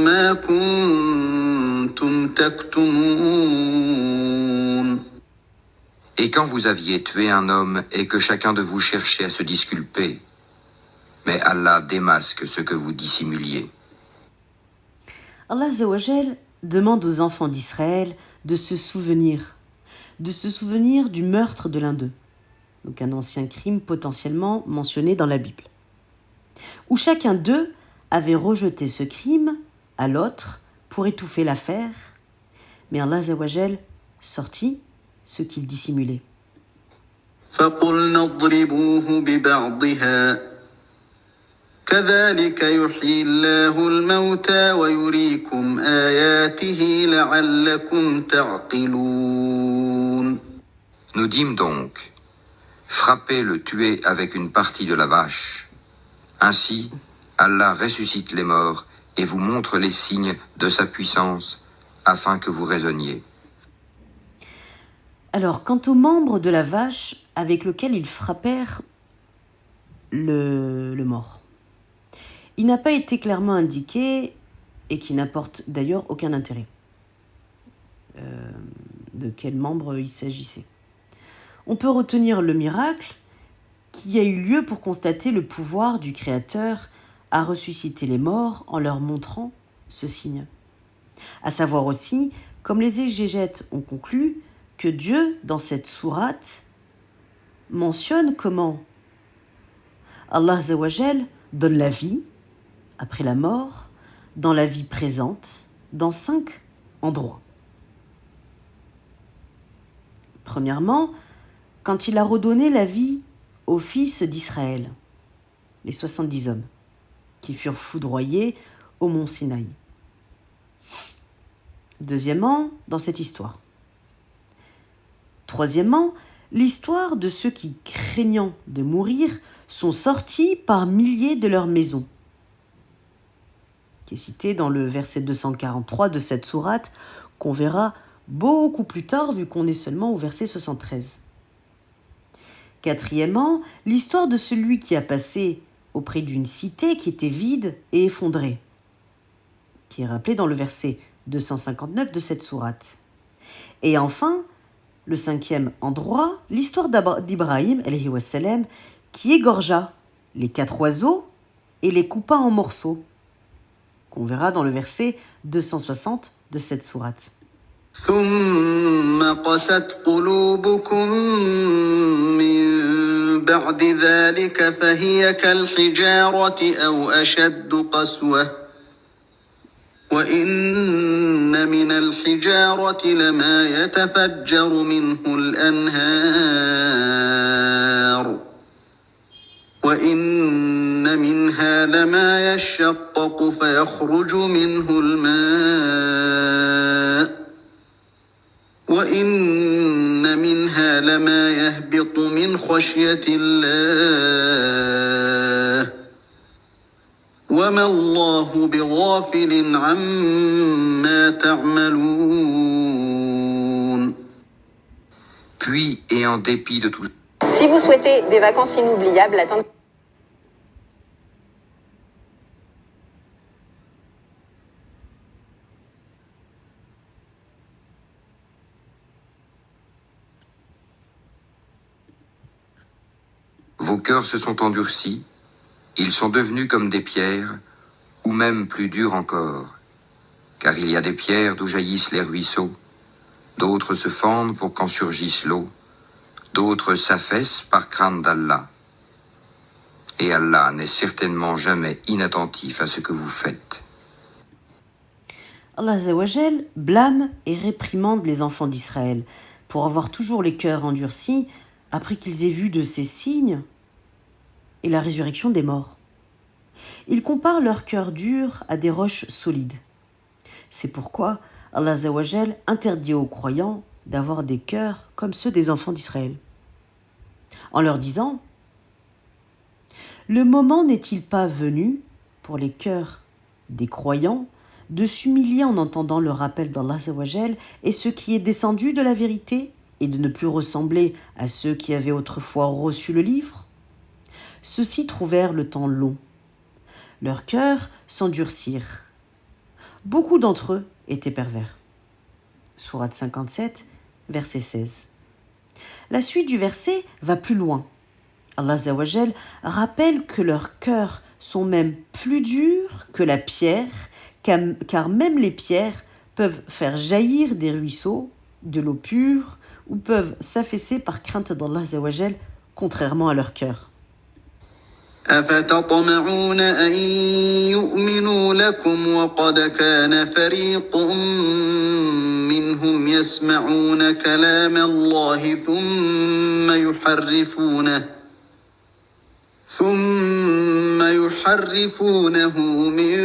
ما كنتم تكتمون. Et quand vous aviez tué un homme et que chacun de vous cherchait à se disculper, mais Allah démasque ce que vous dissimuliez. Allah Azawajal demande aux enfants d'Israël de se souvenir du meurtre de l'un d'eux. donc un ancien crime potentiellement mentionné dans la Bible, où chacun d'eux avait rejeté ce crime à l'autre pour étouffer l'affaire, mais Allah Azawajal sortit ce qu'il dissimulait. فقلنا اضربوه ببعضها كذلك يحيي الله الموتى ويريكم آياته لعلكم تعقلون. Nous dîmes donc, frappez le tuer avec une partie de la vache. Ainsi, Allah ressuscite les morts et vous montre les signes de sa puissance, afin que vous raisonniez. Alors, quant aux membres de la vache avec lequel ils frappèrent le mort, il n'a pas été clairement indiqué et qui n'apporte d'ailleurs aucun intérêt de quel membre il s'agissait. On peut retenir le miracle qui a eu lieu pour constater le pouvoir du Créateur à ressusciter les morts en leur montrant ce signe. À savoir aussi, comme les exégètes ont conclu, que Dieu, dans cette sourate, mentionne comment Allah Azawajal donne la vie après la mort, dans la vie présente, dans 5 endroits. Premièrement, quand il a redonné la vie aux fils d'Israël, les 70 hommes, qui furent foudroyés au mont Sinaï. Deuxièmement, dans cette histoire. Troisièmement, l'histoire de ceux qui, craignant de mourir, sont sortis par milliers de leurs maisons, qui est cité dans le verset 243 de cette sourate, qu'on verra beaucoup plus tard, vu qu'on est seulement au verset 73. Quatrièmement, l'histoire de celui qui a passé auprès d'une cité qui était vide et effondrée, qui est rappelée dans le verset 259 de cette sourate. Et enfin, le 5e endroit, l'histoire d'Ibrahim, alayhi wa salam, qui égorgea les 4 oiseaux et les coupa en morceaux, qu'on verra dans le verset 260 de cette sourate. ثم قست قلوبكم من بعد ذلك فهي كالحجارة أو أشد قسوة وإن من الحجارة لما يتفجر منه الأنهار وإن منها لما يشقق فيخرج منه الماء وإن منها لما يهبط من خشية الله وما الله بغافل عما تعملون. Puis, et en dépit de tout, Si vous souhaitez des vacances inoubliables, attendez. vos cœurs se sont endurcis, ils sont devenus comme des pierres, ou même plus durs encore, car il y a des pierres d'où jaillissent les ruisseaux, d'autres se fendent pour qu'en surgisse l'eau, d'autres s'affaissent par crainte d'Allah. Et Allah n'est certainement jamais inattentif à ce que vous faites. Allah Azawajal blâme et réprimande les enfants d'Israël pour avoir toujours les cœurs endurcis après qu'ils aient vu de ces signes et la résurrection des morts. Il compare leurs cœurs durs à des roches solides. C'est pourquoi Allah Azawajal interdit aux croyants d'avoir des cœurs comme ceux des enfants d'Israël, en leur disant « Le moment n'est-il pas venu pour les cœurs des croyants de s'humilier en entendant le rappel d'Allah Azawajal et ce qui est descendu de la vérité et de ne plus ressembler à ceux qui avaient autrefois reçu le livre ? Ceux-ci trouvèrent le temps long. Leurs cœurs s'endurcirent. Beaucoup d'entre eux étaient pervers. » Sourate 57, verset 16. La suite du verset va plus loin. Allah Azawajal rappelle que leurs cœurs sont même plus durs que la pierre, car même les pierres peuvent faire jaillir des ruisseaux, de l'eau pure, ou peuvent s'affaisser par crainte d'Allah Azawajal contrairement à leur cœur. أفتطمعون أن يؤمنوا لكم وقد كان فريق منهم يسمعون كلام الله ثم يحرفونه من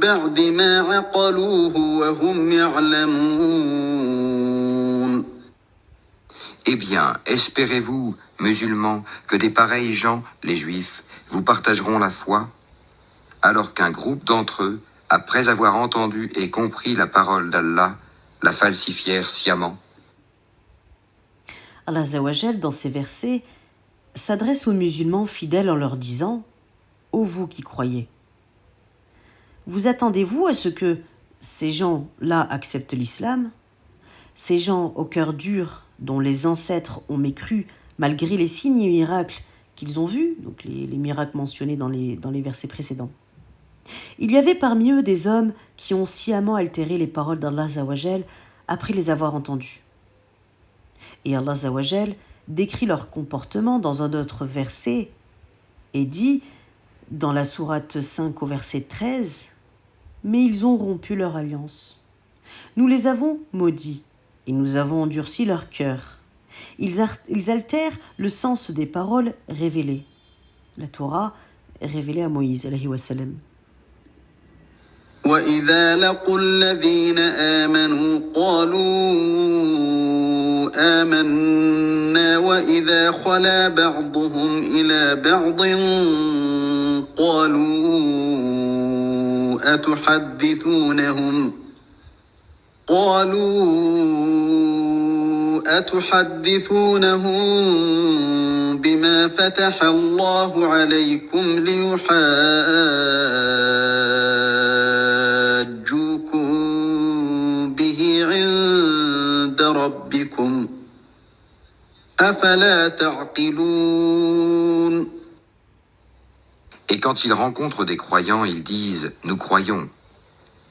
بعد ما عقلوه وهم يعلمون. Eh bien, espérez-vous, musulmans, que des pareils gens, les juifs, vous partageront la foi, alors qu'un groupe d'entre eux, après avoir entendu et compris la parole d'Allah, la falsifièrent sciemment. Allah Azza wa Jal, dans ces versets, s'adresse aux musulmans fidèles en leur disant « Ô vous qui croyez, vous attendez-vous à ce que ces gens-là acceptent l'islam, ces gens au cœur dur dont les ancêtres ont mécru malgré les signes et miracles qu'ils ont vus, donc les miracles mentionnés dans les versets précédents. Il y avait parmi eux des hommes qui ont sciemment altéré les paroles d'Allah Azza wa Jal après les avoir entendues. Et Allah Azza wa Jal décrit leur comportement dans un autre verset et dit, dans la sourate 5 au verset 13, « Mais ils ont rompu leur alliance. Nous les avons maudits et nous avons endurci leur cœur. Ils altèrent le sens des paroles révélées. » La Torah révélée à Moïse, alayhi wa sallam. وإذا لقوا الذين آمنوا قالوا آمنا وإذا خلا بعضهم إلى بعض قالوا أتحدثونهم بما فتح الله عليكم ليحاجوكم به عند ربكم أفلا تعقلون. Et quand ils rencontrent des croyants, ils disent « Nous croyons ».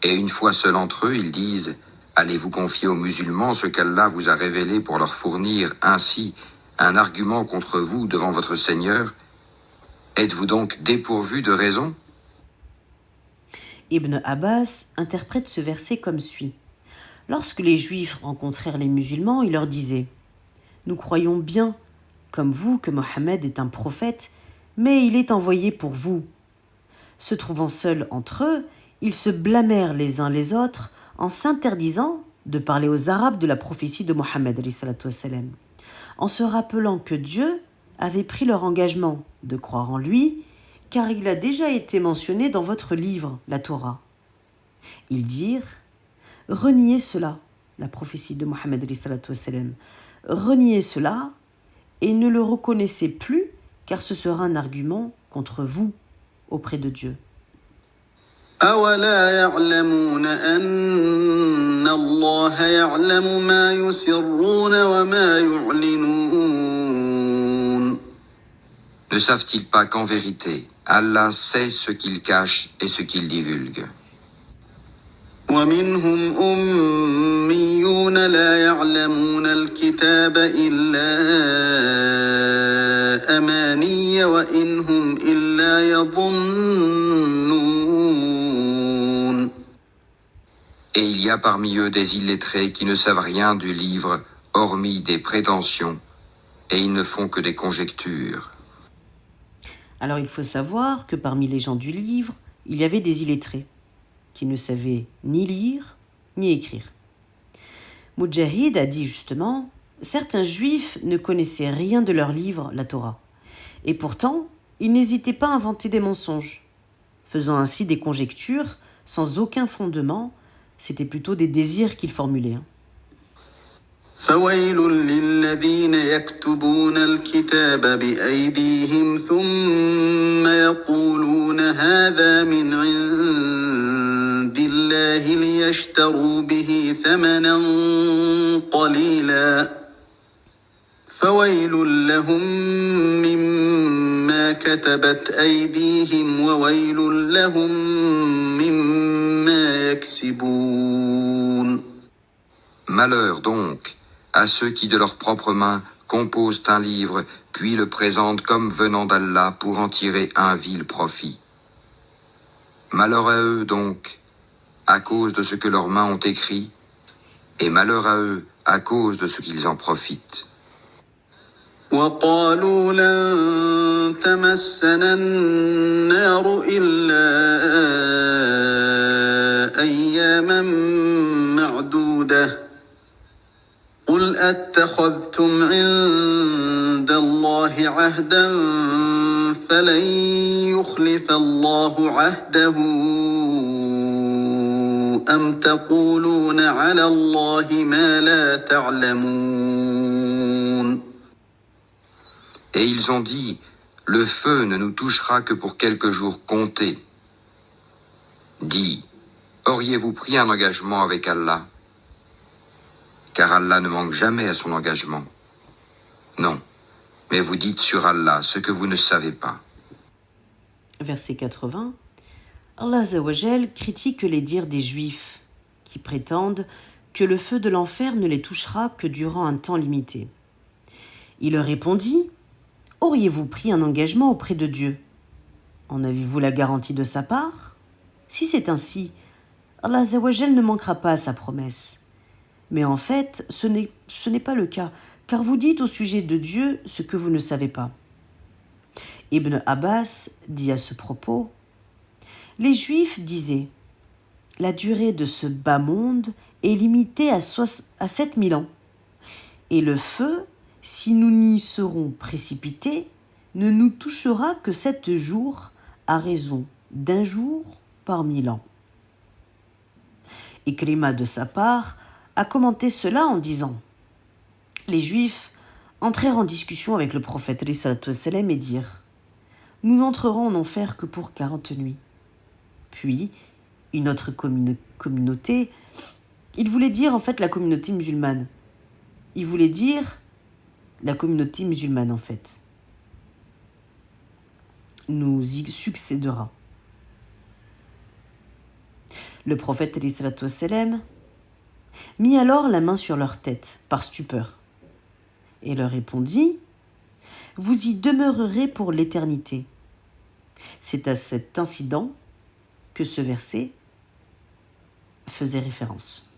Et une fois seuls entre eux, ils disent « Allez-vous confier aux musulmans ce qu'Allah vous a révélé pour leur fournir ainsi un argument contre vous devant votre Seigneur? Êtes-vous donc dépourvus de raison ?» Ibn Abbas interprète ce verset comme suit. Lorsque les Juifs rencontrèrent les musulmans, ils leur disaient « Nous croyons bien, comme vous, que Mohammed est un prophète, mais il est envoyé pour vous. » Se trouvant seuls entre eux, ils se blâmèrent les uns les autres en s'interdisant de parler aux Arabes de la prophétie de Mohammed, en se rappelant que Dieu avait pris leur engagement de croire en lui, car il a déjà été mentionné dans votre livre, la Torah. Ils dirent « Reniez cela », la prophétie de Mohammed, reniez cela et ne le reconnaissez plus, car ce sera un argument contre vous auprès de Dieu. أولا يعلمون أن الله يعلم ما يسرون وما يعلنون. Ne savent-ils pas qu'en vérité, Allah sait ce qu'ils cachent et ce qu'ils divulguent? ومنهم أميون لا يعلمون الكتاب إلا أماني وإن هم إلا يظنون. Et il y a parmi eux des illettrés qui ne savent rien du livre, hormis des prétentions, et ils ne font que des conjectures. Alors il faut savoir que parmi les gens du livre, il y avait des illettrés qui ne savaient ni lire ni écrire. Mujahid a dit justement, certains juifs ne connaissaient rien de leur livre, la Torah, et pourtant ils n'hésitaient pas à inventer des mensonges, faisant ainsi des conjectures sans aucun fondement. C'était plutôt des désirs qu'ils formulaient. فويل للذين يكتبون الكتاب بأيديهم ثم يقولون هذا من عند الله ليشتروا به ثمنا قليلا فويل لهم مما كتبت أيديهم وويل لهم مما يكسبون. Malheur donc à ceux qui de leurs propres mains composent un livre, puis le présentent comme venant d'Allah pour en tirer un vil profit. Malheur à eux donc, à cause de ce que leurs mains ont écrit, et malheur à eux à cause de ce qu'ils en profitent. وقالوا لن تمسنا النار إلا أياما معدودة قل أتخذتم عند الله عهدا فلن يخلف الله عهده أم تقولون على الله ما لا تعلمون. Et ils ont dit, le feu ne nous touchera que pour quelques jours comptés. Dis, auriez-vous pris un engagement avec Allah? Car Allah ne manque jamais à son engagement. Non, mais vous dites sur Allah ce que vous ne savez pas. Verset 80. Allah Azzawajal critique les dires des Juifs qui prétendent que le feu de l'enfer ne les touchera que durant un temps limité. Il leur répondit: auriez-vous pris un engagement auprès de Dieu? En avez-vous la garantie de sa part? Si c'est ainsi, Allah Azzawajal ne manquera pas à sa promesse. Mais en fait, ce n'est pas le cas, car vous dites au sujet de Dieu ce que vous ne savez pas. Ibn Abbas dit à ce propos: les Juifs disaient: la durée de ce bas monde est limitée à 7000 ans, et le feu, si nous n'y serons précipités, ne nous touchera que 7 jours, à raison d'1 jour par 1000 ans. Ikrima, de sa part, a commenté cela en disant: les Juifs entrèrent en discussion avec le prophète et dirent: nous n'entrerons en enfer que pour 40 nuits. Puis, une autre communauté, il voulait dire en fait la communauté musulmane. Il voulait dire la communauté musulmane en fait nous y succédera. Le prophète mit alors la main sur leur tête par stupeur et leur répondit: vous y demeurerez pour l'éternité. C'est à cet incident que ce verset faisait référence.